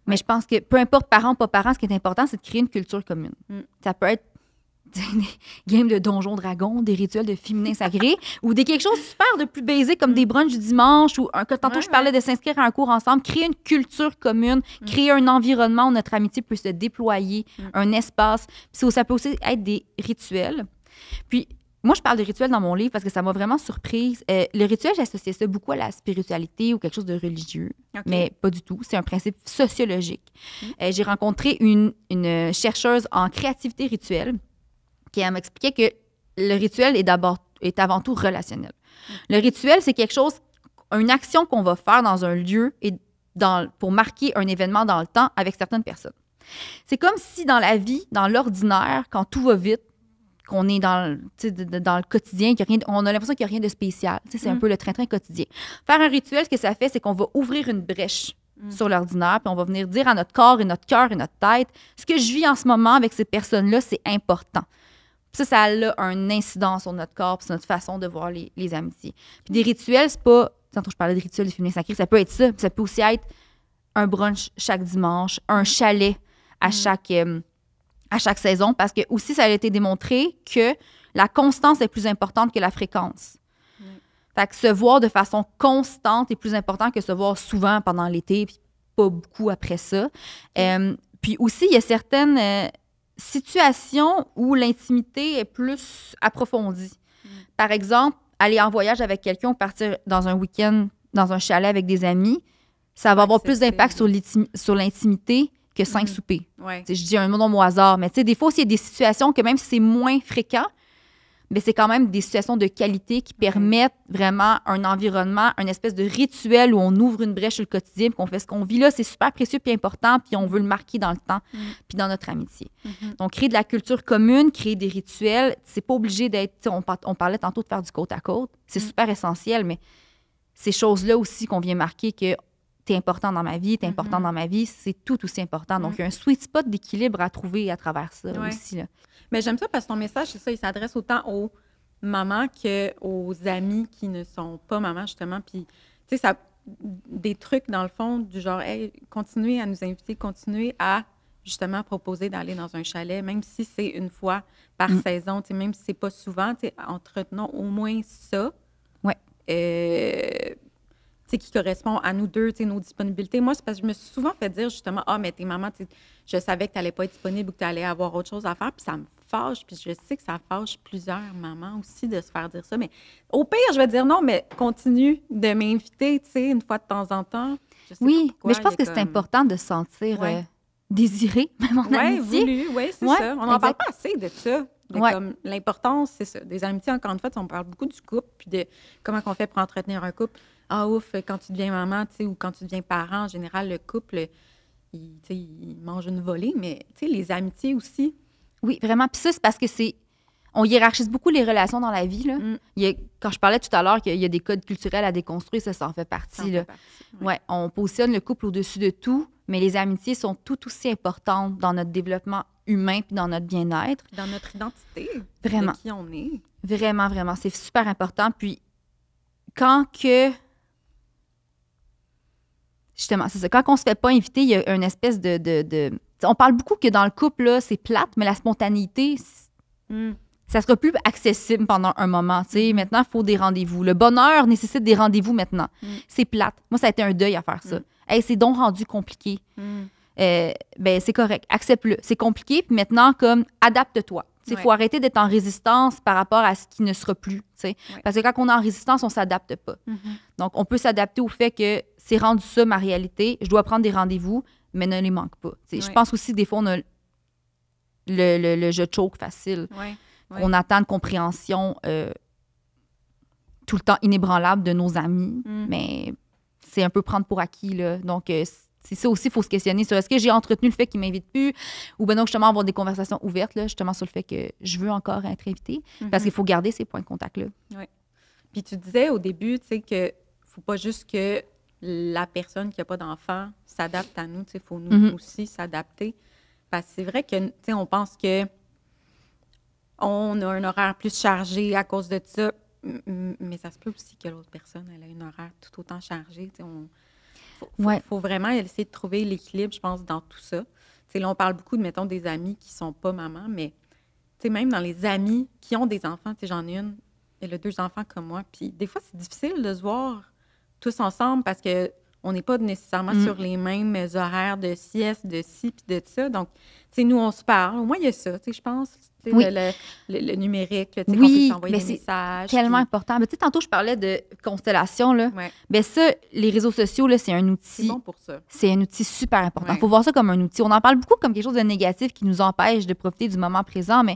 Mais je pense que, peu importe parents ou pas parents, ce qui est important, c'est de créer une culture commune. Ça peut être des games de Donjons Dragons, des rituels de féminin sacré, ou quelque chose super de plus basique comme des brunchs du dimanche, ou tantôt je parlais de s'inscrire à un cours ensemble, créer une culture commune, créer un environnement où notre amitié peut se déployer, un espace. Puis ça peut aussi être des rituels. Puis moi, je parle de rituels dans mon livre parce que ça m'a vraiment surprise. Le rituel, j'associais ça beaucoup à la spiritualité ou quelque chose de religieux, mais pas du tout. C'est un principe sociologique. J'ai rencontré une chercheuse en créativité rituelle qui m'expliquait que le rituel est avant tout relationnel. Le rituel, c'est quelque chose, une action qu'on va faire dans un lieu pour marquer un événement dans le temps avec certaines personnes. C'est comme si dans la vie, dans l'ordinaire, quand tout va vite, qu'on est dans le quotidien, on a l'impression qu'il n'y a rien de spécial. C'est un peu le train-train quotidien. Faire un rituel, ce que ça fait, c'est qu'on va ouvrir une brèche sur l'ordinaire, puis on va venir dire à notre corps et notre cœur et notre tête, ce que je vis en ce moment avec ces personnes-là, c'est important. Ça a une incidence sur notre corps, sur notre façon de voir les amitiés. Puis des rituels, c'est pas... Tantôt, je parlais de rituels du féminin sacré, ça peut être ça. Puis ça peut aussi être un brunch chaque dimanche, un chalet à chaque saison, parce que aussi, ça a été démontré que la constance est plus importante que la fréquence. Fait que se voir de façon constante est plus important que se voir souvent pendant l'été, puis pas beaucoup après ça. Puis aussi, il y a certaines... situation où l'intimité est plus approfondie. Par exemple, aller en voyage avec quelqu'un ou partir dans un week-end, dans un chalet avec des amis, ça va avoir plus d'impact sur l'intimité que 5 soupers. Je dis un nom au hasard, mais des fois, il y a des situations que même si c'est moins fréquent, mais c'est quand même des situations de qualité qui permettent vraiment un environnement, une espèce de rituel où on ouvre une brèche sur le quotidien, puis qu'on fait ce qu'on vit là, c'est super précieux puis important, puis on veut le marquer dans le temps, puis dans notre amitié. Donc, créer de la culture commune, créer des rituels, c'est pas obligé d'être... On parlait tantôt de faire du côte à côte, c'est super essentiel, mais ces choses-là aussi qu'on vient marquer que t'es important dans ma vie, t'es important dans ma vie, c'est tout aussi important. Donc, il y a un sweet spot d'équilibre à trouver à travers ça aussi, là. Mais j'aime ça parce que ton message, c'est ça, il s'adresse autant aux mamans qu'aux amis qui ne sont pas mamans, justement. Puis, tu sais, ça, des trucs, dans le fond, du genre, hey, continuez à nous inviter, continuez à, justement, proposer d'aller dans un chalet, même si c'est une fois par saison, tu sais, même si c'est pas souvent, tu sais, entretenons au moins ça. Qui correspond à nous deux, nos disponibilités. Moi, c'est parce que je me suis souvent fait dire, justement, « Ah, mais t'es maman, je savais que tu n'allais pas être disponible ou que tu allais avoir autre chose à faire. » Puis ça me fâche, puis je sais que ça fâche plusieurs mamans aussi de se faire dire ça. Mais au pire, je vais dire non, mais continue de m'inviter, une fois de temps en temps. Oui, mais je pense que c'est important de se sentir désiré, même en amitié. Voulu, c'est ça. On n'en parle pas assez de ça. Comme l'importance, c'est ça. Des amitiés, encore une fois, on parle beaucoup du couple, puis de comment on fait pour entretenir un couple. Ah ouf, quand tu deviens maman, ou quand tu deviens parent, en général, le couple, il mange une volée, mais les amitiés aussi. Oui, vraiment. Puis ça, c'est parce que on hiérarchise beaucoup les relations dans la vie, là. Quand je parlais tout à l'heure qu'il y a des codes culturels à déconstruire, ça en fait partie, là. On positionne le couple au-dessus de tout, mais les amitiés sont tout aussi importantes dans notre développement humain puis dans notre bien-être. Dans notre identité. Vraiment. De qui on est. Vraiment, vraiment. C'est super important. Puis justement, c'est ça. Quand on se fait pas inviter, il y a une espèce de... On parle beaucoup que dans le couple, là, c'est plate, mais la spontanéité, ça sera plus accessible pendant un moment. Maintenant, il faut des rendez-vous. Le bonheur nécessite des rendez-vous maintenant. C'est plate. Moi, ça a été un deuil à faire ça. Hey, c'est donc rendu compliqué. C'est correct. Accepte-le. C'est compliqué, puis maintenant, adapte-toi. Il faut arrêter d'être en résistance par rapport à ce qui ne sera plus. Parce que quand on est en résistance, on ne s'adapte pas. Donc, on peut s'adapter au fait que c'est rendu ça ma réalité. Je dois prendre des rendez-vous, mais ne les manque pas. Je pense aussi, des fois, on a le je choke facile. On attend de compréhension tout le temps inébranlable de nos amis, mais c'est un peu prendre pour acquis, là. Donc, C'est ça aussi, il faut se questionner sur est-ce que j'ai entretenu le fait qu'il ne m'invite plus ou ben non, justement, avoir des conversations ouvertes, là, justement, sur le fait que je veux encore être invitée parce qu'il faut garder ces points de contact-là. Oui. Puis tu disais au début, tu sais, que faut pas juste que la personne qui n'a pas d'enfant s'adapte à nous, tu sais, il faut nous aussi s'adapter. Parce que c'est vrai que, tu sais, on pense que on a un horaire plus chargé à cause de ça, mais ça se peut aussi que l'autre personne, elle a un horaire tout autant chargé, tu sais, faut vraiment essayer de trouver l'équilibre, je pense, dans tout ça. Tu sais, là, on parle beaucoup de, mettons, des amis qui sont pas mamans, mais, tu sais, même dans les amis qui ont des enfants, tu sais, j'en ai une, elle a 2 enfants comme moi, puis des fois, c'est difficile de se voir tous ensemble parce que on n'est pas nécessairement sur les mêmes horaires de sieste, de ci, puis de ça. Donc, tu sais, nous, on se parle. Au moins, il y a ça, tu sais, je pense, tu sais, le numérique, là, tu sais, qu'on peut s'envoyer des messages. C'est tellement important. Mais tu sais, tantôt, je parlais de constellation, là. Bien, ça, les réseaux sociaux, là, c'est un outil. C'est bon pour ça. C'est un outil super important. Il faut voir ça comme un outil. On en parle beaucoup comme quelque chose de négatif qui nous empêche de profiter du moment présent, mais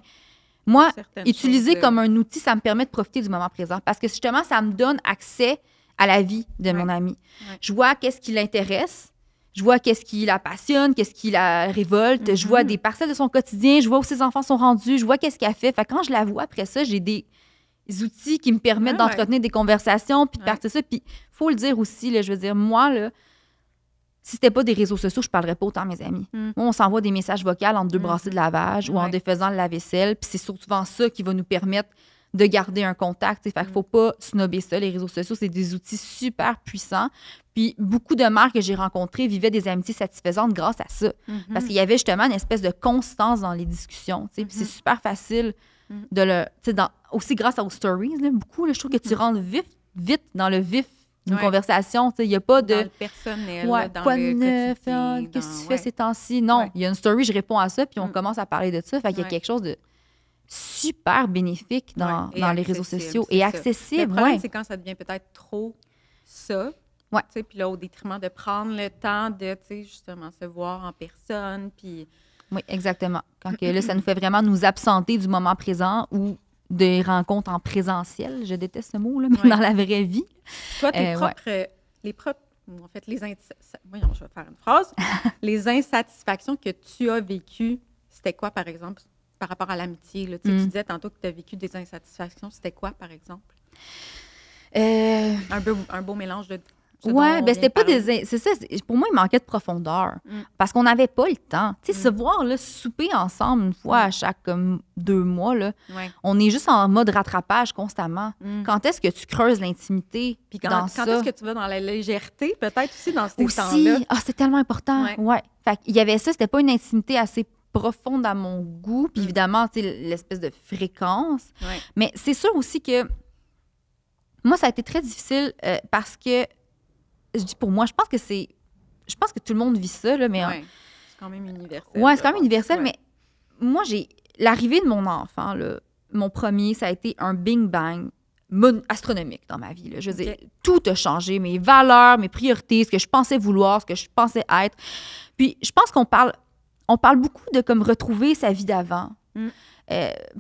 moi, utiliser comme un outil, ça me permet de profiter du moment présent parce que justement, ça me donne accès à la vie de mon ami. Je vois qu'est-ce qui l'intéresse, je vois qu'est-ce qui la passionne, qu'est-ce qui la révolte, je vois des parcelles de son quotidien, je vois où ses enfants sont rendus, je vois qu'est-ce qu'elle fait. Fait que quand je la vois après ça, j'ai des outils qui me permettent d'entretenir des conversations puis de partir ça. Puis, il faut le dire aussi, là, je veux dire, moi, là, si c'était pas des réseaux sociaux, je parlerais pas autant à mes amis. Moi, on s'envoie des messages vocaux entre 2 brassées de lavage ou en défaisant le lave-vaisselle. Puis c'est souvent ça qui va nous permettre de garder un contact. Fait qu'il faut pas snobber ça. Les réseaux sociaux, c'est des outils super puissants. Puis beaucoup de mères que j'ai rencontrées vivaient des amitiés satisfaisantes grâce à ça. Parce qu'il y avait justement une espèce de constance dans les discussions. Puis c'est super facile de le... aussi grâce aux stories, là, beaucoup, là, je trouve que tu rentres vite dans le vif d'une conversation. Il n'y a pas de... Dans le personnel, dans quoi le de neuf, quotidien. Qu'est-ce que tu fais ces temps-ci? Non, il y a une story, je réponds à ça, puis on commence à parler de ça. Fait qu'il y a quelque chose de super bénéfique dans les réseaux sociaux et accessible. Le problème, c'est quand ça devient peut-être trop ça. Puis là, au détriment de prendre le temps de, justement, se voir en personne. Puis... Oui, exactement. Quand que, là, ça nous fait vraiment nous absenter du moment présent ou des rencontres en présentiel. Je déteste ce mot, là, mais dans la vraie vie. Toi, en fait, voyons, je vais faire une phrase. Les insatisfactions que tu as vécues, c'était quoi, par exemple, par rapport à l'amitié? Là? Tu disais tantôt que tu as vécu des insatisfactions. C'était quoi, par exemple? Un beau mélange de... Oui, bien, c'était pas des... C'est ça, pour moi, il manquait de profondeur. Parce qu'on n'avait pas le temps. Tu sais, se voir, là, souper ensemble une fois à chaque 2 mois, là, on est juste en mode rattrapage constamment. Quand est-ce que tu creuses l'intimité dans ça? Quand est-ce que tu vas dans la légèreté, peut-être aussi dans ces temps-là? C'est tellement important. Ouais. Fait qu'il y avait ça, c'était pas une intimité assez profonde à mon goût. Puis évidemment, tu sais, l'espèce de fréquence. Mais c'est sûr aussi que moi, ça a été très difficile parce que je dis pour moi, je pense que tout le monde vit ça, là, mais... c'est quand même universel. Oui, c'est quand même universel, mais moi, l'arrivée de mon enfant, là, mon premier, ça a été un bing-bang astronomique dans ma vie. Là. Je veux dire, tout a changé, mes valeurs, mes priorités, ce que je pensais vouloir, ce que je pensais être. Puis, je pense qu'on parle beaucoup de comme retrouver sa vie d'avant.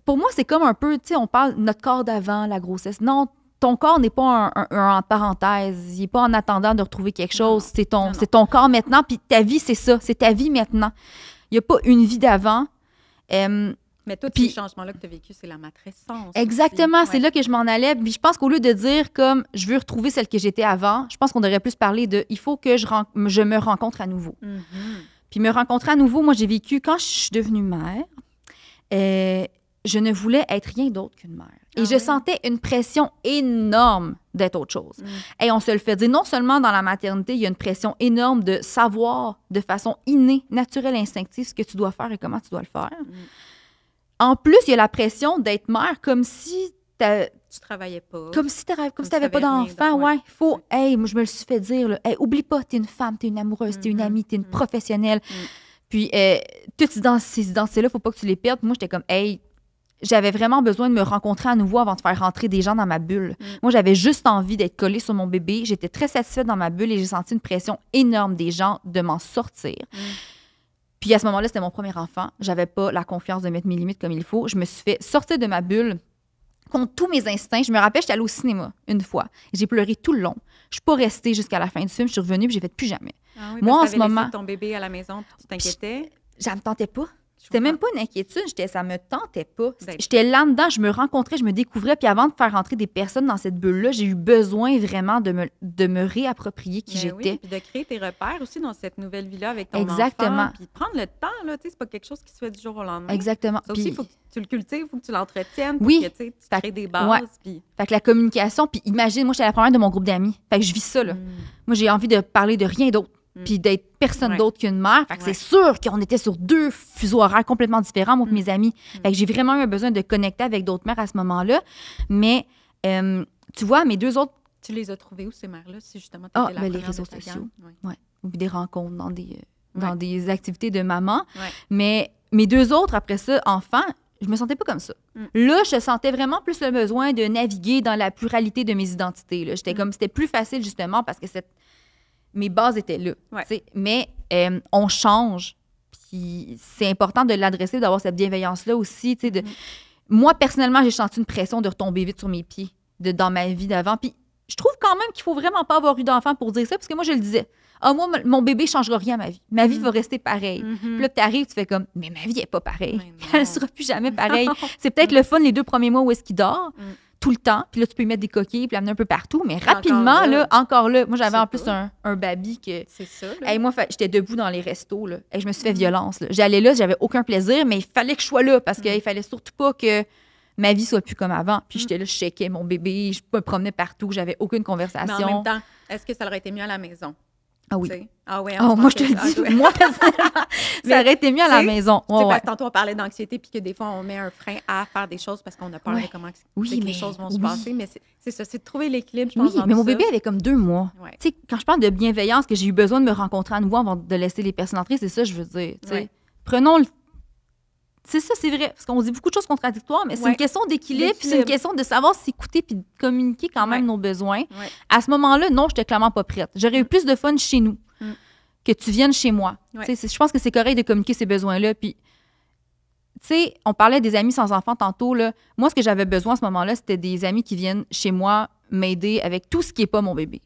Pour moi, c'est comme un peu, tu sais, on parle de notre corps d'avant, la grossesse. Non, ton corps n'est pas un parenthèse. Il n'est pas en attendant de retrouver quelque chose. C'est ton corps maintenant. Puis ta vie, c'est ça. C'est ta vie maintenant. Il n'y a pas une vie d'avant. Mais tous ces changements-là que tu as vécu, c'est la matrescence. Exactement. C'est là que je m'en allais. Puis je pense qu'au lieu de dire comme je veux retrouver celle que j'étais avant, je pense qu'on devrait plus parler de il faut que je me rencontre à nouveau. Puis me rencontrer à nouveau, moi, j'ai vécu quand je suis devenue mère. Je ne voulais être rien d'autre qu'une mère. Et je sentais une pression énorme d'être autre chose. Et on se le fait dire, non seulement dans la maternité, il y a une pression énorme de savoir de façon innée, naturelle, instinctive, ce que tu dois faire et comment tu dois le faire. En plus, il y a la pression d'être mère comme si tu travaillais pas. Comme si tu n'avais pas d'enfant. Faut, moi, je me le suis fait dire, là, oublie pas, tu es une femme, tu es une amoureuse, tu es une amie, tu es une professionnelle. Puis, toutes ces identités-là, il ne faut pas que tu les perdes. Puis moi, j'étais comme, j'avais vraiment besoin de me rencontrer à nouveau avant de faire rentrer des gens dans ma bulle. Moi, j'avais juste envie d'être collée sur mon bébé. J'étais très satisfaite dans ma bulle et j'ai senti une pression énorme des gens de m'en sortir. Puis à ce moment-là, c'était mon premier enfant. J'avais pas la confiance de mettre mes limites comme il faut. Je me suis fait sortir de ma bulle contre tous mes instincts. Je me rappelle, j'étais allée au cinéma une fois. J'ai pleuré tout le long. Je suis pas restée jusqu'à la fin du film. Je suis revenue puis j'ai fait plus jamais. Ah oui, Moi, en parce que ce t'avais moment... laissé ton bébé à la maison, puis tu t'inquiétais. Ça me tentait pas. C'était même pas une inquiétude, ça me tentait pas. Ben, J'étais là-dedans, je me rencontrais, je me découvrais, puis avant de faire rentrer des personnes dans cette bulle-là, j'ai eu besoin vraiment de me réapproprier qui j'étais. Oui, puis de créer tes repères aussi dans cette nouvelle vie-là avec ton Exactement. enfant. Puis prendre le temps, là, tu sais, c'est pas quelque chose qui se fait du jour au lendemain. Exactement. Ça aussi, il faut que tu le cultives, il faut que tu l'entretiennes, oui, pour que tu crées des bases. Ouais. Puis... Fait que la communication, puis imagine, moi, j'étais la première de mon groupe d'amis. Fait que je vis ça, là. Moi, j'ai envie de parler de rien d'autre. Puis d'être personne d'autre qu'une mère. Fait que c'est sûr qu'on était sur 2 fuseaux horaires complètement différents, moi et mes amis. Fait que j'ai vraiment eu besoin de connecter avec d'autres mères à ce moment-là. Mais, tu vois, mes 2 autres... Tu les as trouvées où, ces mères-là, si justement tu étais la première les réseaux de ta sociaux. gang? Ouais. Ou des rencontres dans des activités de maman. Ouais. Mais mes 2 autres, après ça, enfants, je me sentais pas comme ça. Là, je sentais vraiment plus le besoin de naviguer dans la pluralité de mes identités. Là. J'étais comme... C'était plus facile, justement, parce que mes bases étaient là. Ouais. Mais on change. Puis c'est important de l'adresser, d'avoir cette bienveillance-là aussi. Moi, personnellement, j'ai senti une pression de retomber vite sur mes pieds dans ma vie d'avant. Puis je trouve quand même qu'il faut vraiment pas avoir eu d'enfant pour dire ça, parce que moi, je le disais. Ah, moi, mon bébé ne changera rien à ma vie. Ma vie va rester pareille. Puis là, tu arrives, tu fais comme, mais ma vie n'est pas pareille. Elle ne sera plus jamais pareille. C'est peut-être le fun les 2 premiers mois où est-ce qu'il dort. Tout le temps. Puis là, tu peux y mettre des coquilles puis l'amener un peu partout. Mais rapidement, encore là, moi, j'avais en plus un baby que... C'est ça, là. Hey, moi, j'étais debout dans les restos, là. Et je me suis fait violence, là. J'allais là, j'avais aucun plaisir, mais il fallait que je sois là parce qu'il fallait surtout pas que ma vie soit plus comme avant. Puis j'étais là, je checkais mon bébé, je me promenais partout, j'avais aucune conversation. Mais en même temps, est-ce que ça aurait été mieux à la maison? Ah oui. Ah ouais, moi, je te le dis, moi, personnellement, ça aurait été mieux à la maison. Parce que tantôt, on parlait d'anxiété, puis que des fois, on met un frein à faire des choses parce qu'on a peur de comment les choses vont se passer. Mais c'est ça, c'est de trouver l'équilibre, je pense. Oui, mais mon bébé avait comme 2 mois. Ouais. Tu sais, quand je parle de bienveillance, que j'ai eu besoin de me rencontrer à nouveau avant de laisser les personnes entrer, c'est ça que je veux dire. Ouais. Prenons le... C'est ça, c'est vrai. Parce qu'on dit beaucoup de choses contradictoires, mais c'est une question d'équilibre, puis c'est une question de savoir s'écouter puis de communiquer quand même nos besoins. Ouais. À ce moment-là, non, je n'étais clairement pas prête. J'aurais eu plus de fun chez nous que tu viennes chez moi. Ouais. Je pense que c'est correct de communiquer ces besoins-là. Puis, tu sais, on parlait des amis sans enfants tantôt. Là. Moi, ce que j'avais besoin à ce moment-là, c'était des amis qui viennent chez moi m'aider avec tout ce qui n'est pas mon bébé.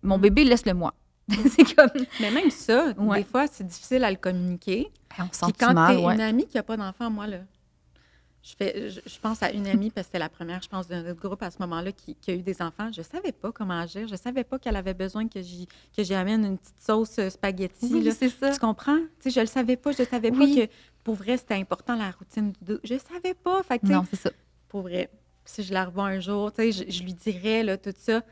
Mon bébé, laisse-le moi. C'est comme... Mais même ça, des fois, c'est difficile à le communiquer. On se sent quand mal, tu es une amie qui n'a pas d'enfant, moi, là, je pense à une amie, parce que c'était la première, je pense, d'un autre groupe à ce moment-là qui a eu des enfants. Je ne savais pas comment agir. Je ne savais pas qu'elle avait besoin que j'y amène une petite sauce spaghetti. Oui, c'est ça. Tu comprends? Tu sais, je ne le savais pas. Je ne savais pas que, pour vrai, c'était important, la routine. Je ne savais pas. Fait que, non, c'est ça. Pour vrai, si je la revois un jour, tu sais, je lui dirais là, tout ça.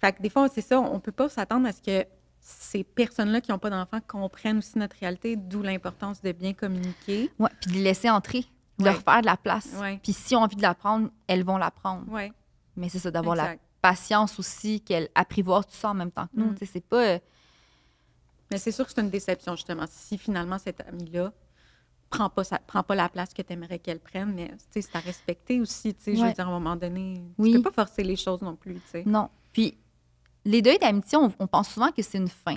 Fait que des fois, c'est ça, on ne peut pas s'attendre à ce que ces personnes-là qui n'ont pas d'enfants comprennent aussi notre réalité, d'où l'importance de bien communiquer. Oui, puis de les laisser entrer, de leur faire de la place. Ouais. Puis si on a envie de l'apprendre, elles vont l'apprendre. Ouais. Mais c'est ça, d'avoir la patience aussi, qu'elles apprivoisent tout ça en même temps que nous. Tu sais, c'est pas... Mais c'est sûr que c'est une déception, justement. Si finalement, cette amie-là prend pas la place que tu aimerais qu'elle prenne, mais c'est à respecter aussi. Je veux dire, à un moment donné, tu peux pas forcer les choses non plus. T'sais. Non. Puis, les deuils d'amitié, on pense souvent que c'est une fin.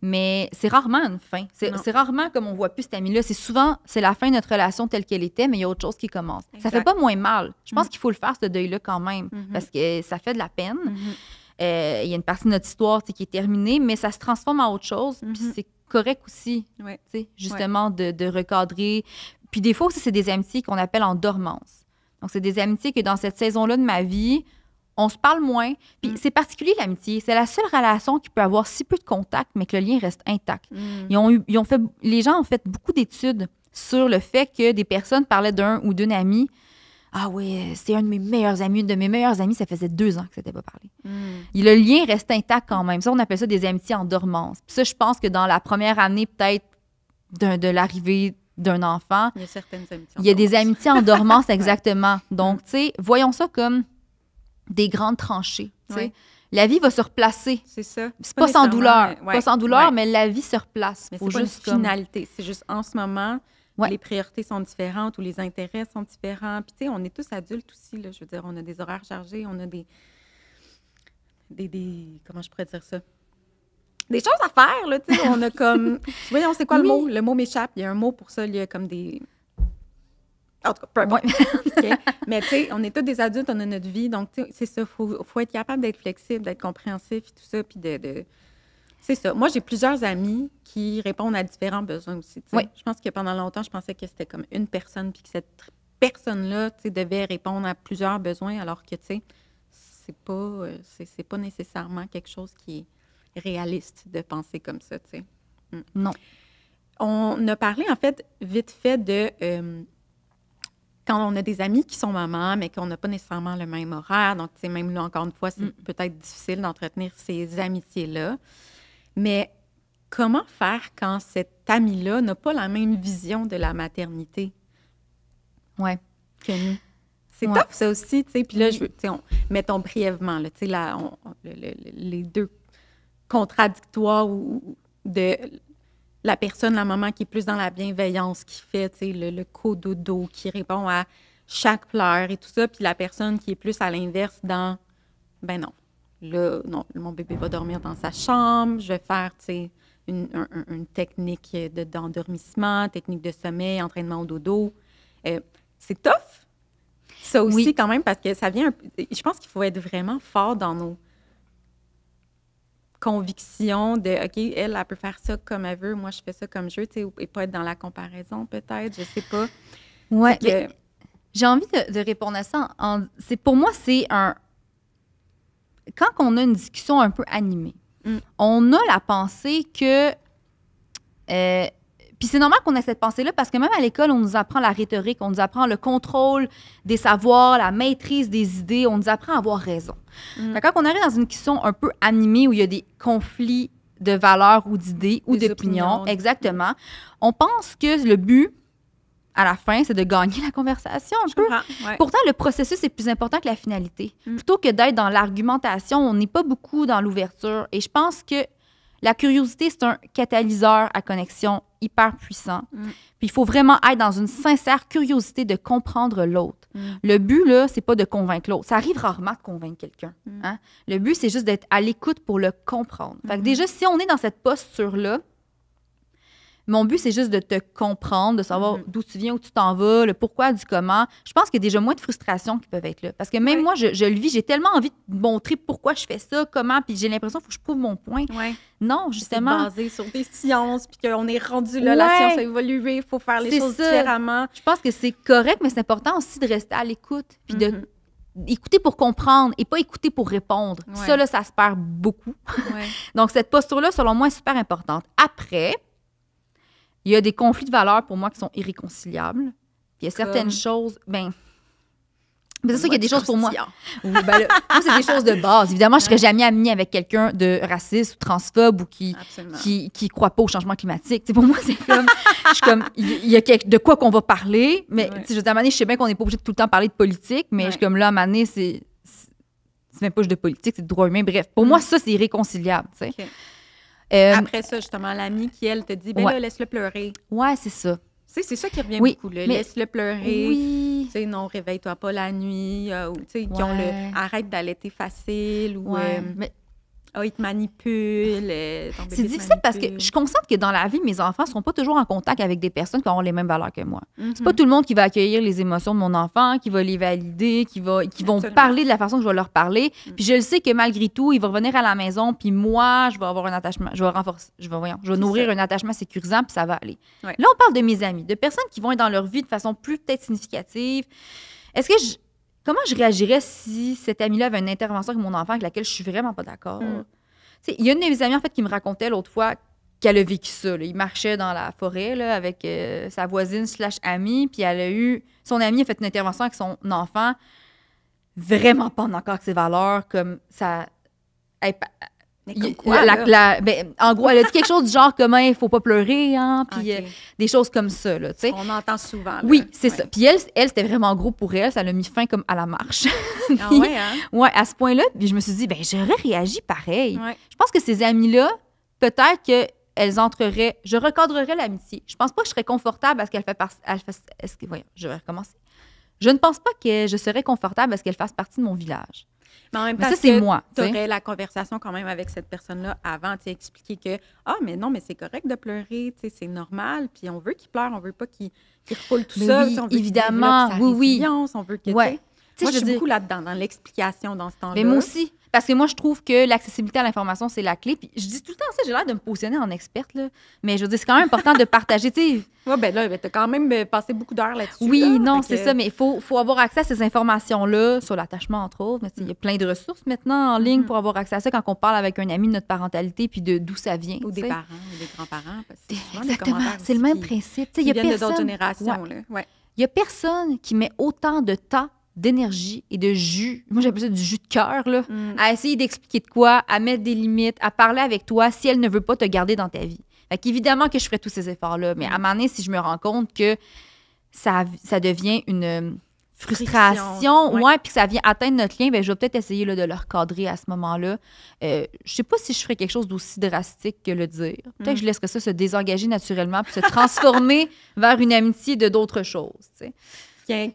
Mais c'est rarement une fin. C'est rarement comme on voit plus cette amie-là. C'est la fin de notre relation telle qu'elle était, mais il y a autre chose qui commence. Exact. Ça fait pas moins mal. Je pense qu'il faut le faire, ce deuil-là, quand même, parce que ça fait de la peine. Il y a une partie de notre histoire qui est terminée, mais ça se transforme en autre chose. Puis c'est correct aussi, justement, de recadrer. Puis des fois aussi, c'est des amitiés qu'on appelle en dormance. Donc, c'est des amitiés que dans cette saison-là de ma vie, on se parle moins. Puis c'est particulier, l'amitié. C'est la seule relation qui peut avoir si peu de contact, mais que le lien reste intact. Les gens ont fait beaucoup d'études sur le fait que des personnes parlaient d'un ou d'une amie. Ah oui, c'est un de mes meilleurs amis, une de mes meilleures amies, ça faisait 2 ans que ça n'était pas parlé. Et le lien reste intact quand même. Ça, on appelle ça des amitiés en dormance. Puis ça, je pense que dans la première année, peut-être, de l'arrivée d'un enfant, il y a certaines amitiés il y a des amitiés en dormance, exactement. Donc, tu sais, voyons ça comme des grandes tranchées. La vie va se replacer. C'est ça. C'est pas sans douleur. Pas sans douleur, mais la vie se replace. Mais c'est pas juste une finalité. C'est juste en ce moment, les priorités sont différentes ou les intérêts sont différents. Puis, tu sais, on est tous adultes aussi. Là, je veux dire, on a des horaires chargés, on a des comment je pourrais dire ça? Des choses à faire, là, tu sais. On a comme... Voyons, c'est quoi le mot? Le mot m'échappe. Il y a un mot pour ça. Il y a comme des... En tout cas, peu importe. Ouais. OK? Mais tu sais, on est tous des adultes, on a notre vie. Donc, tu sais, c'est ça. Faut être capable d'être flexible, d'être compréhensif et tout ça. Puis c'est ça. Moi, j'ai plusieurs amis qui répondent à différents besoins aussi. Tu sais. Oui. Je pense que pendant longtemps, je pensais que c'était comme une personne, puis que cette personne-là, tu sais, devait répondre à plusieurs besoins, alors que, tu sais, c'est pas nécessairement quelque chose qui est réaliste de penser comme ça, tu sais. Non. On a parlé, en fait, vite fait de quand on a des amis qui sont mamans, mais qu'on n'a pas nécessairement le même horaire. Donc, tu sais, même là, encore une fois, c'est peut-être difficile d'entretenir ces amitiés-là. Mais comment faire quand cet ami-là n'a pas la même vision de la maternité Ouais. que nous? C'est Ouais. tough, ça aussi, tu sais. Puis là, mettons brièvement, là, tu sais, les deux contradictoires de la personne, la maman qui est plus dans la bienveillance, qui fait, tu sais, le cododo, qui répond à chaque pleur et tout ça, puis la personne qui est plus à l'inverse dans, ben non, là, non, mon bébé va dormir dans sa chambre, je vais faire, tu sais, une technique d'endormissement, technique de sommeil, entraînement au dodo. C'est tough, ça aussi, Oui. quand même, parce que ça vient je pense qu'il faut être vraiment fort dans nos conviction de, OK, elle peut faire ça comme elle veut, moi, je fais ça comme je veux, tu sais, et pas être dans la comparaison, peut-être, je sais pas. Ouais, Que, mais j'ai envie de répondre à ça. Pour moi, c'est un... Quand on a une discussion un peu animée, on a la pensée que... Puis c'est normal qu'on ait cette pensée-là parce que même à l'école, on nous apprend la rhétorique, on nous apprend le contrôle des savoirs, la maîtrise des idées, on nous apprend à avoir raison. Fait que quand on arrive dans une discussion un peu animée où il y a des conflits de valeurs ou d'idées ou Des d'opinions, opinions. exactement, on pense que le but, à la fin, c'est de gagner la conversation un je peu. comprends, ouais. Pourtant, le processus est plus important que la finalité. Plutôt que d'être dans l'argumentation, on n'est pas beaucoup dans l'ouverture. Et je pense que la curiosité, c'est un catalyseur à connexion hyper puissant. Puis il faut vraiment être dans une sincère curiosité de comprendre l'autre. Le but, là, c'est pas de convaincre l'autre. Ça arrive rarement de convaincre quelqu'un. Hein? Le but, c'est juste d'être à l'écoute pour le comprendre. Fait que déjà, si on est dans cette posture-là, mon but, c'est juste de te comprendre, de savoir d'où tu viens, où tu t'en vas, le pourquoi, du comment. Je pense qu'il y a déjà moins de frustrations qui peuvent être là. Parce que même moi, je le vis, j'ai tellement envie de montrer pourquoi je fais ça, comment, puis j'ai l'impression qu'il faut que je prouve mon point. Ouais. Non, justement. C'est basé sur des sciences, puis qu'on est rendu là, la science a évolué, il faut faire les choses différemment. Je pense que c'est correct, mais c'est important aussi de rester à l'écoute, puis de écouter pour comprendre et pas écouter pour répondre. Ça, là, ça se perd beaucoup. Donc, cette posture-là, selon moi, est super importante. Après, il y a des conflits de valeurs pour moi qui sont irréconciliables. Puis il y a certaines choses, c'est sûr qu'il y a des choses pour moi. Oui, moi, c'est des choses de base. Évidemment, je serais jamais amie avec quelqu'un de raciste ou transphobe ou qui croit pas au changement climatique. T'sais, pour moi, c'est comme, je suis comme, il y a de quoi qu'on va parler, mais je veux dire, à un moment donné, je sais bien qu'on n'est pas obligé de tout le temps parler de politique, mais je suis comme là, à un moment donné, c'est même pas juste de politique, c'est de droit humain. Bref, pour moi, ça, c'est irréconciliable. Okay. Après ça, justement, l'amie qui, elle, te dit, là, laisse-le pleurer. Ouais, c'est ça. C'est ça qui revient beaucoup, là. Laisse-le pleurer. Oui. Tu sais, non, réveille-toi pas la nuit. Ou, tu sais, qui ont arrête d'allaiter facile. Ou, il te manipule. C'est difficile parce que je suis consciente que dans la vie, mes enfants ne seront pas toujours en contact avec des personnes qui ont les mêmes valeurs que moi. C'est pas tout le monde qui va accueillir les émotions de mon enfant, qui va les valider, qui vont parler de la façon que je vais leur parler. Puis je le sais que malgré tout, ils vont revenir à la maison, puis moi, je vais avoir un attachement, je vais nourrir un attachement sécurisant, puis ça va aller. Ouais. Là, on parle de mes amis, de personnes qui vont être dans leur vie de façon plus peut-être significative. Est-ce que comment je réagirais si cet ami-là avait une intervention avec mon enfant avec laquelle je suis vraiment pas d'accord? Il y a une de mes amies, en fait, qui me racontait l'autre fois qu'elle a vécu ça. Là. Il marchait dans la forêt là, avec sa voisine / amie, puis elle a eu... Son amie a fait une intervention avec son enfant, vraiment pas en accord avec ses valeurs, comme ça... en gros, elle a dit quelque chose du genre comment il faut pas pleurer, hein, puis des choses comme ça. Là, on entend souvent. Là. Oui, c'est ça. Puis elle, c'était vraiment gros pour elle. Ça l'a mis fin comme à la marche. Ah ouais, hein? Ouais, à ce point-là. Puis je me suis dit, j'aurais réagi pareil. Ouais. Je pense que ces amies-là, peut-être qu'elles entreraient... Je recadrerais l'amitié. Je pense pas que je serais confortable parce qu'elle fait partie... Voyons, je vais recommencer. Je ne pense pas que je serais confortable parce qu'elle fasse partie de mon village. Mais en même Mais temps, ça, c'est moi. Tu aurais la conversation quand même avec cette personne-là avant, tu expliquer que, mais non, mais c'est correct de pleurer, c'est normal, puis on veut qu'il pleure, on veut pas qu'il refoule tout Mais ça, oui, on veut évidemment, qu'il développe sa résilience, on veut que, ouais. Moi, je suis beaucoup là-dedans, dans l'explication dans ce temps-là. Mais moi aussi. Parce que moi, je trouve que l'accessibilité à l'information, c'est la clé. Puis je dis tout le temps ça, j'ai l'air de me positionner en experte, là. Mais je veux dire, c'est quand même important de partager, tu sais. Oui, ben là, t'as quand même passé beaucoup d'heures là-dessus. Oui, là, non, c'est ça. Mais il faut avoir accès à ces informations-là, sur l'attachement, entre autres. Mais il y a plein de ressources maintenant en ligne pour avoir accès à ça quand on parle avec un ami de notre parentalité puis d'où ça vient. Ou des parents, ou des grands-parents. Exactement. C'est le même principe. Il y a personne de d'autres générations. Il y a personne qui met autant de temps, d'énergie et de jus, moi j'appelle ça du jus de cœur, là, à essayer d'expliquer de quoi, à mettre des limites, à parler avec toi si elle ne veut pas te garder dans ta vie. Fait qu'évidemment que je ferais tous ces efforts-là, mais à un moment donné, si je me rends compte que ça devient une frustration, puis que ça vient atteindre notre lien, ben je vais peut-être essayer là, de le recadrer à ce moment-là. Je sais pas si je ferais quelque chose d'aussi drastique que le dire. Peut-être que je laisserais ça se désengager naturellement puis se transformer vers une amitié de d'autres choses, tu sais. Qui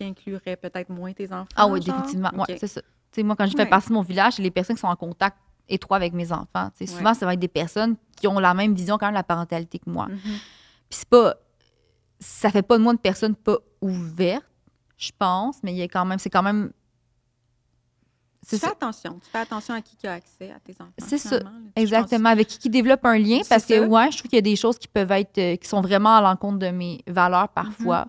inclurait peut-être moins tes enfants. Ah oui, définitivement. Okay. Ouais, c'est ça. T'sais, moi, quand je fais partie de mon village, c'est les personnes qui sont en contact étroit avec mes enfants. Souvent, ça va être des personnes qui ont la même vision quand même de la parentalité que moi. Puis c'est pas... Ça fait pas de moi une personne pas ouverte, je pense, mais il y a quand même... C'est quand même... Tu fais attention à qui a accès à tes enfants. C'est ça, exactement. Avec qui développe un lien, parce que, je trouve qu'il y a des choses qui peuvent être... qui sont vraiment à l'encontre de mes valeurs parfois.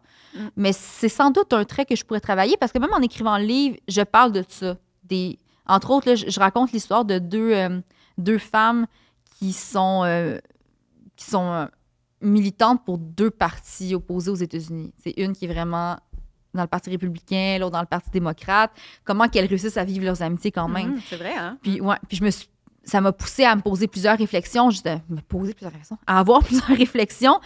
Mais c'est sans doute un trait que je pourrais travailler, parce que même en écrivant le livre, je parle de ça. Entre autres, là, je raconte l'histoire de deux femmes qui sont militantes pour deux partis opposés aux États-Unis. C'est une qui est vraiment dans le Parti républicain, l'autre dans le Parti démocrate. Comment qu'elles réussissent à vivre leurs amitiés quand même. C'est vrai, hein? Puis ça m'a poussée à me poser plusieurs réflexions, à avoir plusieurs réflections.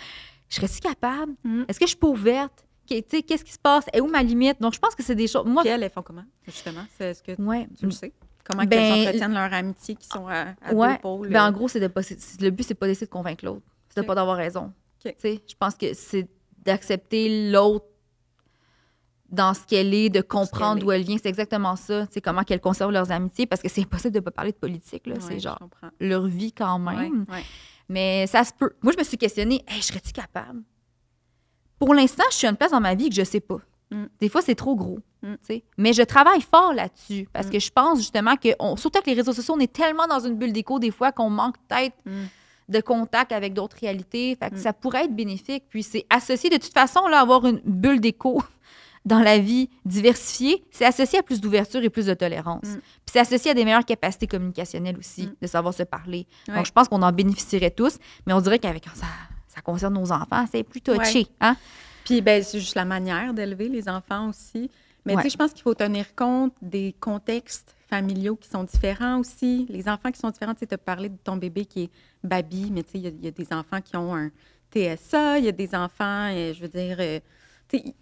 Je serais-tu capable? Est-ce que je suis pas ouverte? Qu'est-ce qui se passe? Et où ma limite? Donc, je pense que c'est des choses... Puis elles font comment, justement? Est-ce que tu le sais? Comment elles entretiennent leur amitié qui sont à deux pôles? Ben, en gros, le but, c'est pas d'essayer de convaincre l'autre. C'est de pas d'avoir raison. Je pense que c'est d'accepter l'autre dans ce qu'elle est, de comprendre d'où elle vient. C'est exactement ça. Comment qu'elles conservent leurs amitiés, parce que c'est impossible de ne pas parler de politique. Là. C'est genre leur vie quand même. Mais ça se peut. Moi, je me suis questionnée, je serais-tu capable? Pour l'instant, je suis à une place dans ma vie que je sais pas. Des fois, c'est trop gros. Mais je travaille fort là-dessus parce que je pense justement que, surtout avec les réseaux sociaux, on est tellement dans une bulle d'écho des fois qu'on manque peut-être de contact avec d'autres réalités. Fait que ça pourrait être bénéfique. Puis c'est associé, de toute façon, là, avoir une bulle d'écho dans la vie diversifiée, c'est associé à plus d'ouverture et plus de tolérance. Puis c'est associé à des meilleures capacités communicationnelles aussi, de savoir se parler. Donc, je pense qu'on en bénéficierait tous, mais on dirait qu'avec ça concerne nos enfants, c'est plus touché. Hein? Puis, c'est juste la manière d'élever les enfants aussi. Mais tu sais, je pense qu'il faut tenir compte des contextes familiaux qui sont différents aussi. Les enfants qui sont différents, tu sais, tu as parlé de ton bébé qui est baby, mais tu sais, il y a des enfants qui ont un TSA, il y a des enfants, je veux dire, tu sais,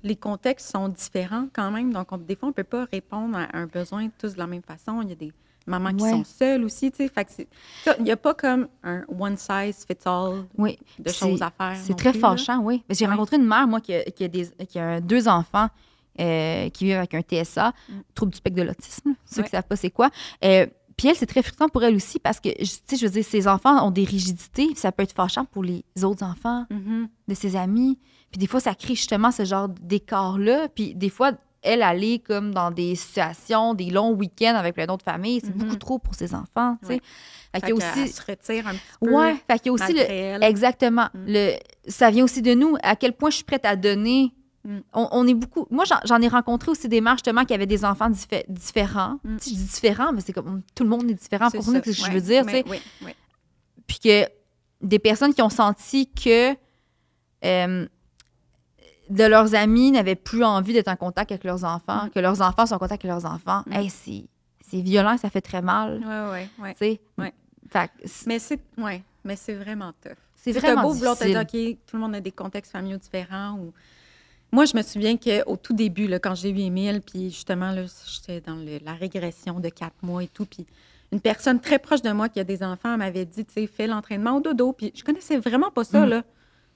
les contextes sont différents quand même. Donc, des fois, on ne peut pas répondre à un besoin tous de la même façon. Il y a des mamans qui sont seules aussi, tu sais. Fait que il n'y a pas comme un one size fits all de choses à faire. C'est très fâchant, oui. J'ai rencontré une mère, moi, qui a 2 enfants qui vivent avec un TSA, trouble du spectre de l'autisme, ceux qui ne savent pas c'est quoi. Puis elle, c'est très frustrant pour elle aussi parce que, tu sais, je veux dire, ses enfants ont des rigidités, ça peut être fâchant pour les autres enfants de ses amis. Puis des fois, ça crée justement ce genre d'écart-là. Puis des fois, elle est comme dans des situations, des longs week-ends avec plein d'autres familles. C'est beaucoup trop pour ses enfants, tu sais. Fait qu'il y a aussi... Elle se retire un petit peu. Oui, fait qu'il y a aussi exactement. Ça vient aussi de nous. À quel point je suis prête à donner. On est beaucoup... Moi, j'en ai rencontré aussi des mères, justement, qui avaient des enfants différents. Si je dis différents, mais c'est comme... Tout le monde est différent. Pour nous, c'est ce que je veux dire, tu sais. Puis que des personnes qui ont senti que... de leurs amis n'avaient plus envie d'être en contact avec leurs enfants, que leurs enfants sont en contact avec leurs enfants. Hey, c'est violent, ça fait très mal. Oui. Mais c'est vraiment tough. C'est vraiment beau difficile. vouloir te dire, OK, tout le monde a des contextes familiaux différents. Moi, je me souviens qu'au tout début, là, quand j'ai eu Émile, puis justement, là, j'étais dans la régression de 4 mois et tout, puis une personne très proche de moi qui a des enfants m'avait dit, tu sais, fais l'entraînement au dodo. Puis je connaissais vraiment pas ça, là.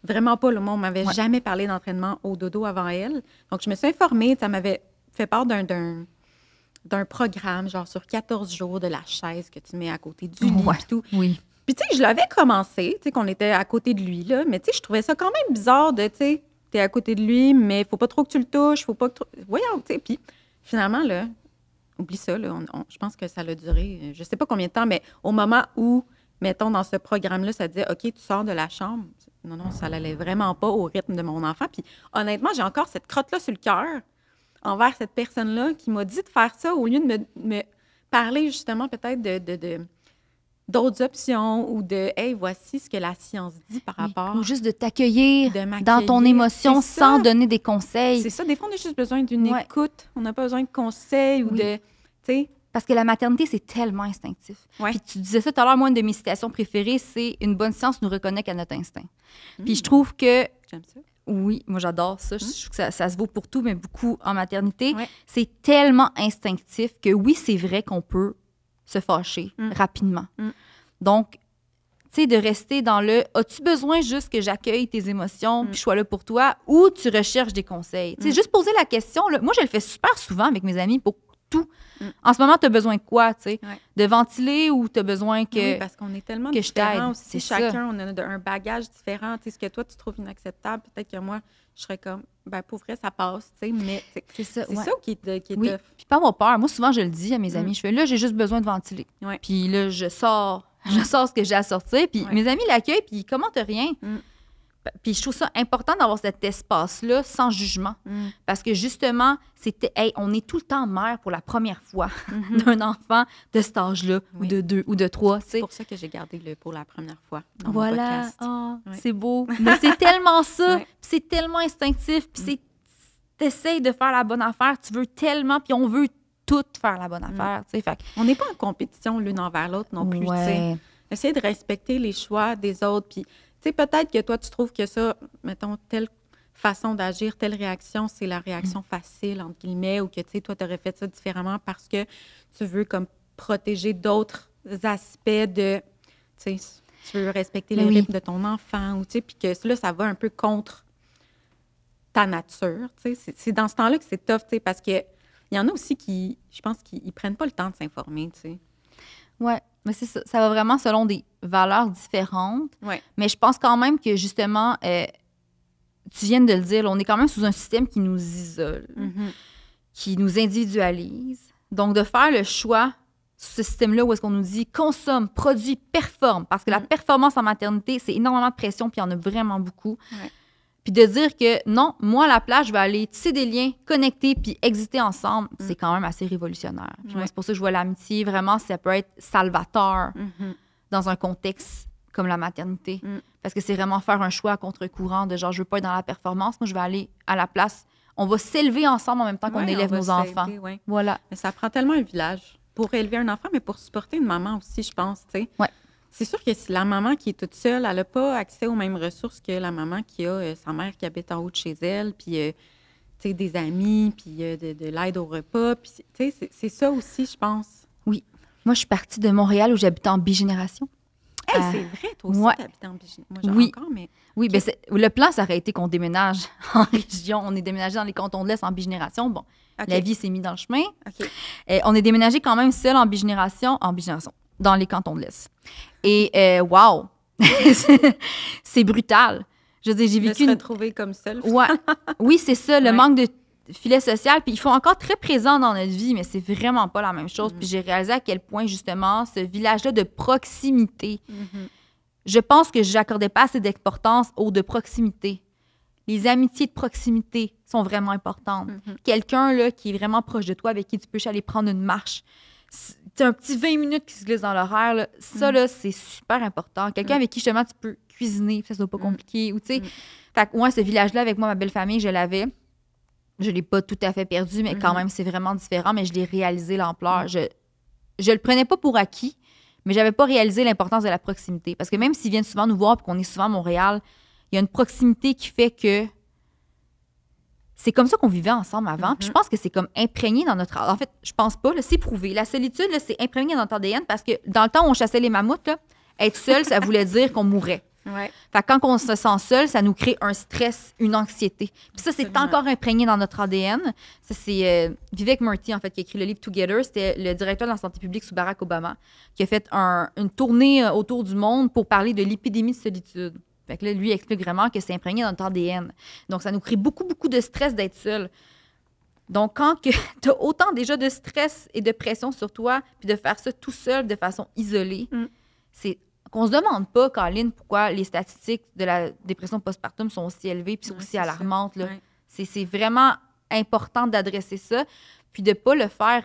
Vraiment pas. Le monde ne m'avait jamais parlé d'entraînement au dodo avant elle. Donc, je me suis informée. Ça m'avait fait part d'un d'un programme, genre sur 14 jours, de la chaise que tu mets à côté du lit Ouais. et tout. Oui. Puis, tu sais, je l'avais commencé, tu sais, qu'on était à côté de lui, là. Mais, tu sais, je trouvais ça quand même bizarre de, tu sais, t'es à côté de lui, mais faut pas trop que tu le touches, faut pas que... Voyons, tu sais. Puis, finalement, là, oublie ça, là. Je pense que ça a duré, je sais pas combien de temps, mais au moment où, mettons, dans ce programme-là, ça disait, OK, tu sors de la chambre. Non, ça n'allait vraiment pas au rythme de mon enfant. Puis, honnêtement, j'ai encore cette crotte-là sur le cœur envers cette personne-là qui m'a dit de faire ça au lieu de me parler, justement, peut-être d'autres options ou de « Hey, voici ce que la science dit par rapport... » Ou juste de t'accueillir de m'accueillir. dans ton émotion C'est sans ça. donner des conseils. C'est ça. Des fois, on a juste besoin d'une Ouais. écoute. On n'a pas besoin de conseils ou Oui. de... Tu sais... Parce que la maternité, c'est tellement instinctif. Ouais. Puis tu disais ça tout à l'heure, moi, une de mes citations préférées, c'est « Une bonne science nous reconnaît qu'à notre instinct ». Puis je trouve que, J'aime ça. oui, moi j'adore ça, je trouve que ça se vaut pour tout, mais beaucoup en maternité. Ouais. C'est tellement instinctif que oui, c'est vrai qu'on peut se fâcher rapidement. Donc, tu sais, de rester dans le « As-tu besoin juste que j'accueille tes émotions puis je sois là pour toi » ou tu recherches des conseils. Tu sais, juste poser la question. Là, moi, je le fais super souvent avec mes amis pour tout. En ce moment, tu as besoin de quoi, tu sais? Ouais. De ventiler ou tu as besoin que... Oui, parce qu'on est tellement que je t'aide, différents aussi. c'est ça. Chacun, on a un bagage différent. Tu sais, ce que toi, tu trouves inacceptable, peut-être que moi, je serais comme, ben pour vrai, ça passe, tu sais, mais C'est ça, c'est ouais. ça qui est Oui, tough. puis pas avoir peur. Moi, souvent, je le dis à mes amis. Je fais, là, j'ai juste besoin de ventiler. Ouais. Puis là, je sors ce que j'ai à sortir. Puis Ouais. mes amis l'accueillent, puis ils commentent rien. Puis je trouve ça important d'avoir cet espace-là sans jugement. Parce que justement, c'était, hey, on est tout le temps mère pour la première fois d'un enfant de cet âge-là, ou Oui. de 2 ou de 3, tu sais. C'est pour ça que j'ai gardé le pour la première fois dans mon Voilà, podcast. ah, Ouais. c'est beau. Mais c'est tellement ça, Ouais. puis c'est tellement instinctif, puis t'essayes de faire la bonne affaire, tu veux tellement, puis on veut tout faire la bonne affaire, tu sais. Fait que- On n'est pas en compétition l'une envers l'autre non plus, tu sais. Ouais. Essayer de respecter les choix des autres. Puis, tu sais, peut-être que toi, tu trouves que ça, mettons, telle façon d'agir, telle réaction, c'est la réaction facile, entre guillemets, ou que, tu sais, toi, tu aurais fait ça différemment parce que tu veux, comme, protéger d'autres aspects de, tu sais, tu veux respecter le Oui. rythme de ton enfant, ou, tu sais, puis que là, ça va un peu contre ta nature, tu sais. C'est dans ce temps-là que c'est tough, tu sais, parce que il y en a aussi qui, je pense, qu'ils prennent pas le temps de s'informer, tu sais. Ouais, mais c'est ça. Ça va vraiment selon des valeurs différentes. Ouais. Mais je pense quand même que justement, tu viens de le dire, là, on est quand même sous un système qui nous isole, qui nous individualise. Donc, de faire le choix sous ce système-là où est-ce qu'on nous dit consomme, produit, performe. Parce que la performance en maternité, c'est énormément de pression, puis il y en a vraiment beaucoup. Ouais. Puis de dire que non, moi, à la place, je vais aller tisser des liens, connecter, puis exister ensemble, c'est quand même assez révolutionnaire. Puis moi, Ouais. c'est pour ça que je vois l'amitié, vraiment, ça peut être salvateur dans un contexte comme la maternité. Parce que c'est vraiment faire un choix à contre-courant de genre, je veux pas être dans la performance, moi, je vais aller à la place. On va s'élever ensemble en même temps qu'on Ouais, élève on nos va enfants. s'aider, ouais. Voilà. Mais ça prend tellement un village pour élever un enfant, mais pour supporter une maman aussi, je pense, tu sais. Ouais. C'est sûr que si la maman qui est toute seule, elle n'a pas accès aux mêmes ressources que la maman qui a sa mère qui habite en haut de chez elle, puis, tu sais, des amis, puis de l'aide au repas. Puis, tu sais, c'est ça aussi, je pense. Oui. Moi, je suis partie de Montréal où j'habitais en bigénération. Hey, c'est vrai, toi aussi, ouais. t'habites en Bigé. Moi, j'en Oui. encore, mais... Oui, ben le plan, ça aurait été qu'on déménage en région. On est déménagé dans les cantons de l'Est en bigénération. Bon, OK. la vie s'est mise dans le chemin. OK. On est déménagé quand même seul en bigénération, dans les cantons de l'Est. Et wow! C'est brutal. Je veux dire, j'ai De vécu se retrouver comme seule. Ouais. Oui, c'est ça, le Ouais. manque de filet social. Puis ils sont encore très présents dans notre vie, mais c'est vraiment pas la même chose. Puis j'ai réalisé à quel point, justement, ce village-là de proximité, je pense que j'accordais pas assez d'importance aux de proximité. Les amitiés de proximité sont vraiment importantes. Quelqu'un là, qui est vraiment proche de toi, avec qui tu peux aller prendre une marche. C'est un petit 20 minutes qui se glisse dans l'horaire. Là. Ça, là, c'est super important. Quelqu'un avec qui, justement, tu peux cuisiner, puis ça soit pas compliqué. Ou, tu sais, fait que moi, ce village-là, avec moi, ma belle famille, je l'avais. Je l'ai pas tout à fait perdu, mais quand même, c'est vraiment différent. Mais je l'ai réalisé, l'ampleur. Je le prenais pas pour acquis, mais j'avais pas réalisé l'importance de la proximité. Parce que même s'ils viennent souvent nous voir et qu'on est souvent à Montréal, il y a une proximité qui fait que c'est comme ça qu'on vivait ensemble avant. Puis je pense que c'est comme imprégné dans notre... En fait, je pense pas, là, c'est prouvé. La solitude, là, c'est imprégné dans notre ADN parce que dans le temps où on chassait les mammouths, là, être seul, ça voulait dire qu'on mourait. Ouais. Fait que quand on se sent seul, ça nous crée un stress, une anxiété. Puis ça, c'est Absolument. encore imprégné dans notre ADN. Ça, c'est Vivek Murthy, en fait, qui a écrit le livre Together. C'était le directeur de la santé publique sous Barack Obama, qui a fait une tournée autour du monde pour parler de l'épidémie de solitude. Fait que là, lui, il explique vraiment que c'est imprégné dans notre ADN. Donc, ça nous crée beaucoup, beaucoup de stress d'être seul. Donc, quand tu as autant déjà de stress et de pression sur toi, puis de faire ça tout seul, de façon isolée, c'est qu'on se demande pas, Colline, pourquoi les statistiques de la dépression postpartum sont aussi élevées puis sont aussi alarmantes. Là. Ouais. C'est vraiment important d'adresser ça, puis de pas le faire...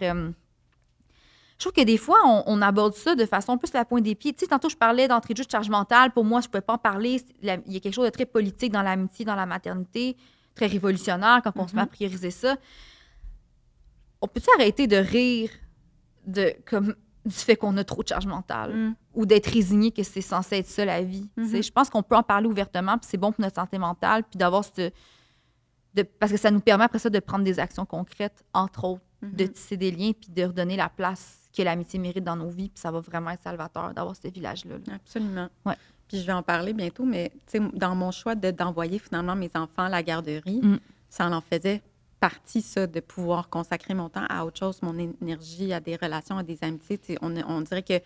Je trouve que des fois, on aborde ça de façon plus à la pointe des pieds. Tu sais, tantôt, je parlais d'entrée de jeu de charge mentale. Pour moi, je ne pouvais pas en parler. Il y a quelque chose de très politique dans l'amitié, dans la maternité, très révolutionnaire quand on se met à prioriser ça. On peut-tu arrêter de rire du fait qu'on a trop de charge mentale ou d'être résigné que c'est censé être ça, la vie? Tu sais, je pense qu'on peut en parler ouvertement, puis c'est bon pour notre santé mentale, puis d'avoir parce que ça nous permet après ça de prendre des actions concrètes, entre autres, de tisser des liens, puis de redonner la place que l'amitié mérite dans nos vies, puis ça va vraiment être salvateur d'avoir ce village-là. Là. Absolument. Ouais. Puis je vais en parler bientôt, mais dans mon choix d'envoyer finalement mes enfants à la garderie, ça en faisait partie, ça, de pouvoir consacrer mon temps à autre chose, mon énergie, à des relations, à des amitiés. On dirait que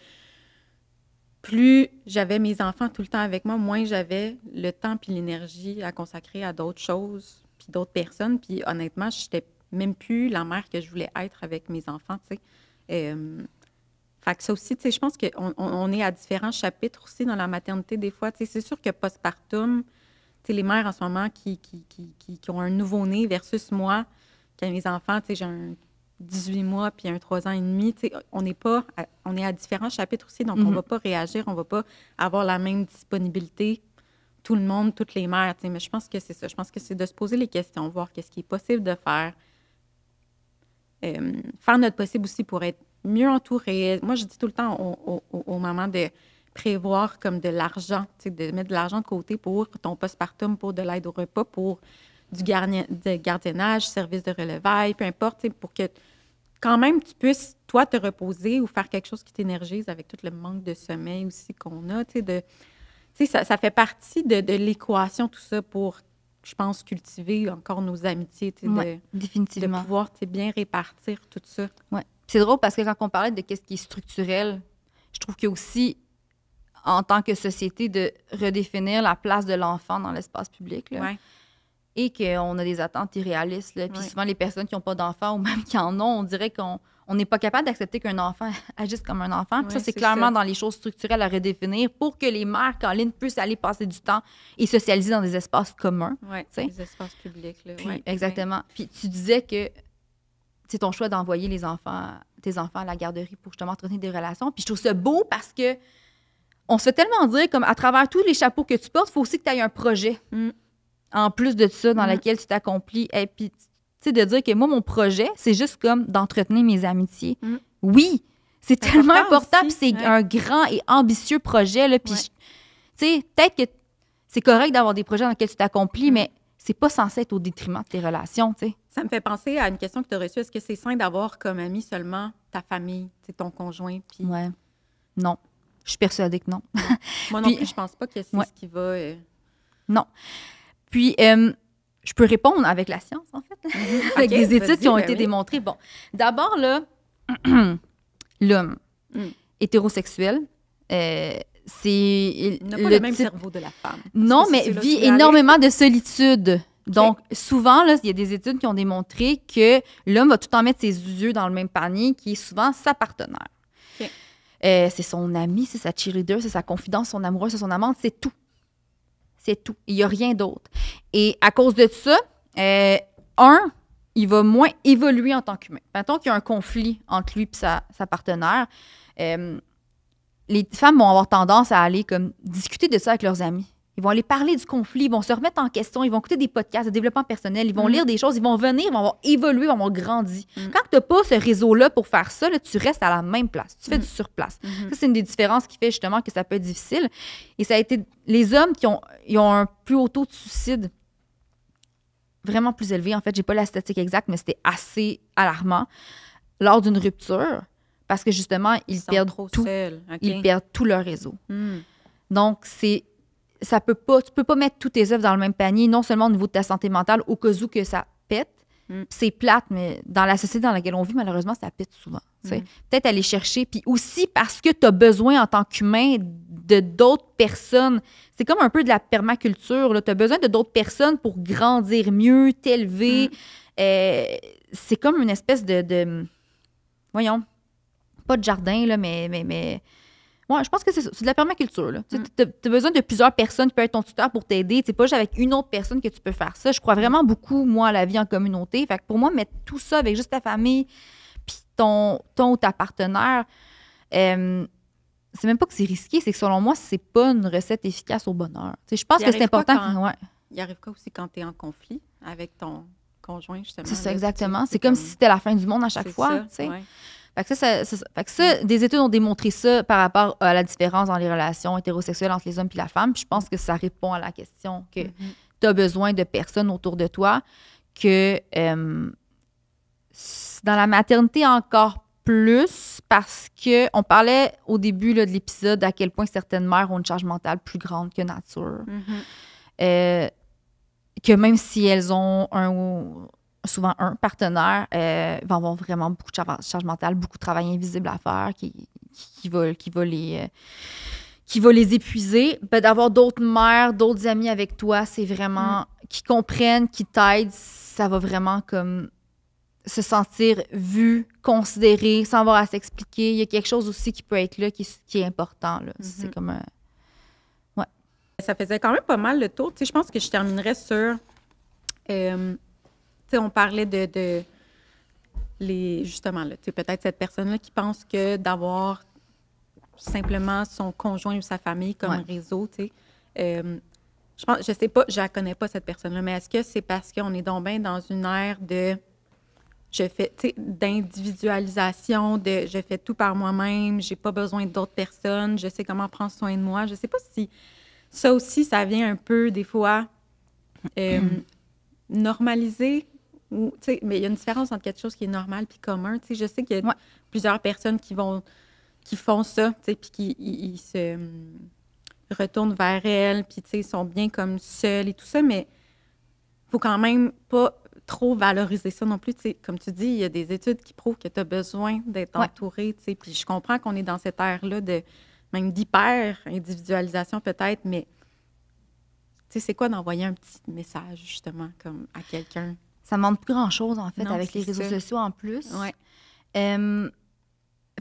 plus j'avais mes enfants tout le temps avec moi, moins j'avais le temps puis l'énergie à consacrer à d'autres choses puis d'autres personnes. Puis honnêtement, je n'étais même plus la mère que je voulais être avec mes enfants, tu sais. Fait que ça aussi, tu sais, je pense qu'on est à différents chapitres aussi dans la maternité des fois. Tu sais, c'est sûr que postpartum, tu sais, les mères en ce moment qui ont un nouveau-né versus moi, qui a mes enfants, tu sais, j'ai un 18 mois puis un 3 ans et demi, tu sais, on est à différents chapitres aussi, donc on ne va pas réagir, on ne va pas avoir la même disponibilité, tout le monde, toutes les mères, tu sais, mais je pense que c'est ça. Je pense que c'est de se poser les questions, voir qu'est-ce qui est possible de faire, faire notre possible aussi pour être mieux entouré. Moi, je dis tout le temps aux mamans de prévoir comme de l'argent, de mettre de l'argent de côté pour ton postpartum, pour de l'aide au repas, pour du gardiennage, service de relevailles, peu importe, pour que quand même tu puisses, toi, te reposer ou faire quelque chose qui t'énergise avec tout le manque de sommeil aussi qu'on a. Ça fait partie de l'équation, tout ça, pour, je pense, cultiver encore nos amitiés, définitivement. De pouvoir bien répartir tout ça. Ouais. C'est drôle parce que quand on parlait de ce qui est structurel, je trouve qu'il y a aussi, en tant que société, de redéfinir la place de l'enfant dans l'espace public. Là. Ouais. Et qu'on a des attentes irréalistes. Là. Puis souvent, les personnes qui n'ont pas d'enfants ou même qui en ont, on dirait qu'on n'est pas capable d'accepter qu'un enfant agisse comme un enfant. Puis ça, c'est clairement dans les choses structurelles à redéfinir pour que les mères, Colline, puissent aller passer du temps et socialiser dans des espaces communs. Oui, des espaces publics. Là. Puis, exactement. Puis tu disais que c'est ton choix d'envoyer tes enfants à la garderie pour justement entretenir des relations. Puis je trouve ça beau parce que on se fait tellement dire, comme à travers tous les chapeaux que tu portes, il faut aussi que tu aies un projet. En plus de ça, dans lequel tu t'accomplis. Et puis, tu sais, de dire que moi, mon projet, c'est juste comme d'entretenir mes amitiés. Oui, c'est tellement important. Puis c'est un grand et ambitieux projet. Là, puis, tu sais, peut-être que c'est correct d'avoir des projets dans lesquels tu t'accomplis, mais c'est pas censé être au détriment de tes relations, tu sais. Ça me fait penser à une question que tu as reçue. Est-ce que c'est sain d'avoir comme ami seulement ta famille, ton conjoint? Puis... Ouais. Non. Je suis persuadée que non. Moi non plus, je pense pas que c'est ce qui va... Non. Puis, je peux répondre avec la science, en fait, avec des études qui ont été démontrées. Bon, d'abord, là, l'homme hétérosexuel, c'est... n'a pas le même cerveau de la femme. Non, mais vit énormément de solitude. Donc, souvent, là, il y a des études qui ont démontré que l'homme va tout le temps mettre ses yeux dans le même panier, qui est souvent sa partenaire. C'est son ami, c'est sa cheerleader, c'est sa confidente, son amoureuse, c'est son amante, c'est tout. C'est tout. Il n'y a rien d'autre. Et à cause de ça, il va moins évoluer en tant qu'humain. Mettons qu'il y a un conflit entre lui et sa partenaire, les femmes vont avoir tendance à aller comme discuter de ça avec leurs amis. Ils vont aller parler du conflit, ils vont se remettre en question, ils vont écouter des podcasts de développement personnel, ils vont lire des choses, ils vont venir, ils vont avoir évolué, ils vont avoir grandi. Quand tu n'as pas ce réseau-là pour faire ça, là, tu restes à la même place. Tu fais du surplace. Ça, c'est une des différences qui fait justement que ça peut être difficile. Et ça a été les hommes qui ont un plus haut taux de suicide, vraiment plus élevé. En fait, j'ai pas la statistique exacte, mais c'était assez alarmant lors d'une rupture parce que justement, ils perdent tout. Ils perdent tout leur réseau. Donc, tu peux pas mettre tous tes œufs dans le même panier, non seulement au niveau de ta santé mentale, au cas où que ça pète. C'est plate, mais dans la société dans laquelle on vit, malheureusement, ça pète souvent. Peut-être aller chercher, puis aussi parce que tu as besoin en tant qu'humain de d'autres personnes. C'est comme un peu de la permaculture. Tu as besoin de d'autres personnes pour grandir mieux, t'élever. C'est comme une espèce de voyons, pas de jardin, là, mais ouais, je pense que c'est ça. C'est de la permaculture. Tu as besoin de plusieurs personnes qui peuvent être ton tuteur pour t'aider. C'est pas juste avec une autre personne que tu peux faire ça. Je crois vraiment beaucoup, moi, à la vie en communauté. Fait que pour moi, mettre tout ça avec juste ta famille puis ton ou ta partenaire, c'est même pas que c'est risqué. C'est que selon moi, c'est pas une recette efficace au bonheur. Je pense que c'est important. Il arrive quoi aussi quand tu es en conflit avec ton conjoint, justement? C'est ça, exactement. C'est comme si c'était la fin du monde à chaque fois. Fait que ça, des études ont démontré ça par rapport à la différence dans les relations hétérosexuelles entre les hommes et la femme. Puis je pense que ça répond à la question que tu as besoin de personnes autour de toi, que dans la maternité encore plus, parce qu'on parlait au début là, de l'épisode à quel point certaines mères ont une charge mentale plus grande que nature. Que même si elles ont souvent un partenaire, va avoir vraiment beaucoup de charge mentale, beaucoup de travail invisible à faire qui va les épuiser. D'avoir d'autres mères, d'autres amis avec toi, c'est vraiment qui comprennent, qui t'aident, ça va vraiment comme se sentir vu, considéré, sans avoir à s'expliquer. Il y a quelque chose aussi qui peut être là, qui est important. Là. C'est comme ouais. Ça faisait quand même pas mal le tour. Je pense que je terminerais sur... on parlait de justement, là, peut-être cette personne-là qui pense que d'avoir simplement son conjoint ou sa famille comme réseau, je sais pas, je la connais pas, cette personne-là, mais est-ce que c'est parce qu'on est donc bien dans une ère d'individualisation, je fais tout par moi-même, j'ai pas besoin d'autres personnes, je sais comment prendre soin de moi. Je sais pas si ça aussi, ça vient un peu, des fois, normaliser. Mais il y a une différence entre quelque chose qui est normal et commun. Je sais qu'il y a plusieurs personnes qui font ça, puis qui se retournent vers elles, puis ils sont bien comme seuls et tout ça, mais il faut quand même pas trop valoriser ça non plus. Comme tu dis, il y a des études qui prouvent que tu as besoin d'être entouré. Puis je comprends qu'on est dans cette ère-là même d'hyper-individualisation peut-être, mais c'est quoi d'envoyer un petit message justement comme à quelqu'un? Ça ne demande plus grand-chose, en fait, avec les réseaux sociaux en plus.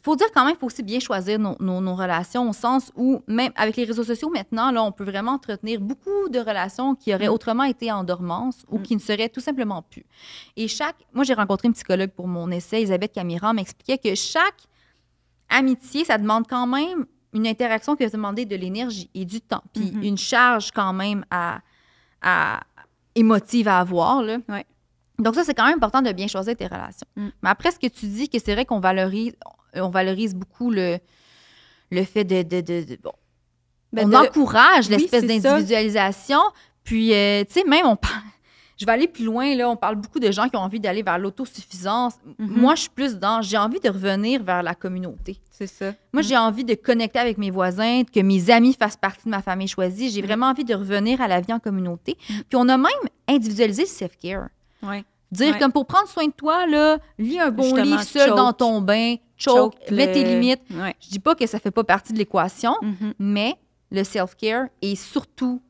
Faut dire quand même qu'il faut aussi bien choisir nos relations, au sens où, même avec les réseaux sociaux maintenant, là, on peut vraiment entretenir beaucoup de relations qui auraient autrement été en dormance ou qui ne seraient tout simplement plus. Et moi, j'ai rencontré une psychologue pour mon essai, Elisabeth Camiran, m'expliquait que chaque amitié, ça demande quand même une interaction qui va demander de l'énergie et du temps, puis une charge quand même émotive à avoir, là. Donc ça, c'est quand même important de bien choisir tes relations. Mais après, ce que tu dis, que c'est vrai qu'on valorise beaucoup le fait bon, on encourage l'espèce d'individualisation. Puis, tu sais, même je vais aller plus loin, là, on parle beaucoup de gens qui ont envie d'aller vers l'autosuffisance. Moi, je suis plus j'ai envie de revenir vers la communauté. C'est ça. Moi, j'ai envie de connecter avec mes voisins, que mes amis fassent partie de ma famille choisie. J'ai vraiment envie de revenir à la vie en communauté. Puis on a même individualisé le self-care. Dire comme pour prendre soin de toi, là, lis un bon Justement, livre seul dans ton bain, mets tes limites. Je dis pas que ça fait pas partie de l'équation, mais le self-care est surtout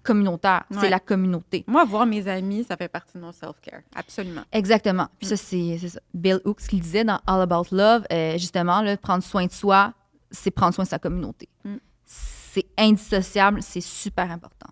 communautaire. C'est la communauté. Moi, voir mes amis, ça fait partie de mon self-care. Absolument. Exactement. Puis ça, c'est ça. Bell Hooks qui le disait dans All About Love, justement, là, prendre soin de soi, c'est prendre soin de sa communauté. C'est indissociable, c'est super important.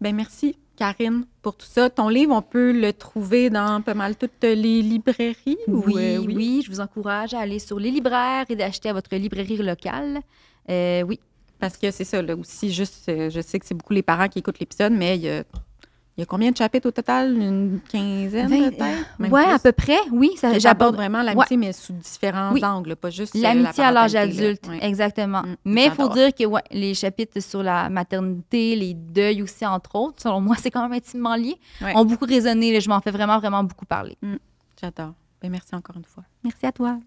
Bien, merci, Karine, pour tout ça. Ton livre, on peut le trouver dans pas mal toutes les librairies? Oui, je vous encourage à aller sur les libraires et d'acheter à votre librairie locale. Oui. Parce que c'est ça, là, aussi, juste, je sais que c'est beaucoup les parents qui écoutent l'épisode, mais il y a combien de chapitres au total? Une quinzaine, peut-être? Oui, à peu près, oui. J'aborde vraiment l'amitié, mais sous différents angles, pas juste l'amitié à l'âge adulte, là. exactement. Mais il faut dire que les chapitres sur la maternité, les deuils aussi, entre autres, selon moi, c'est quand même intimement lié, ont beaucoup résonné. Là, je m'en fais vraiment, vraiment beaucoup parler. J'adore. Bien, merci encore une fois. Merci à toi.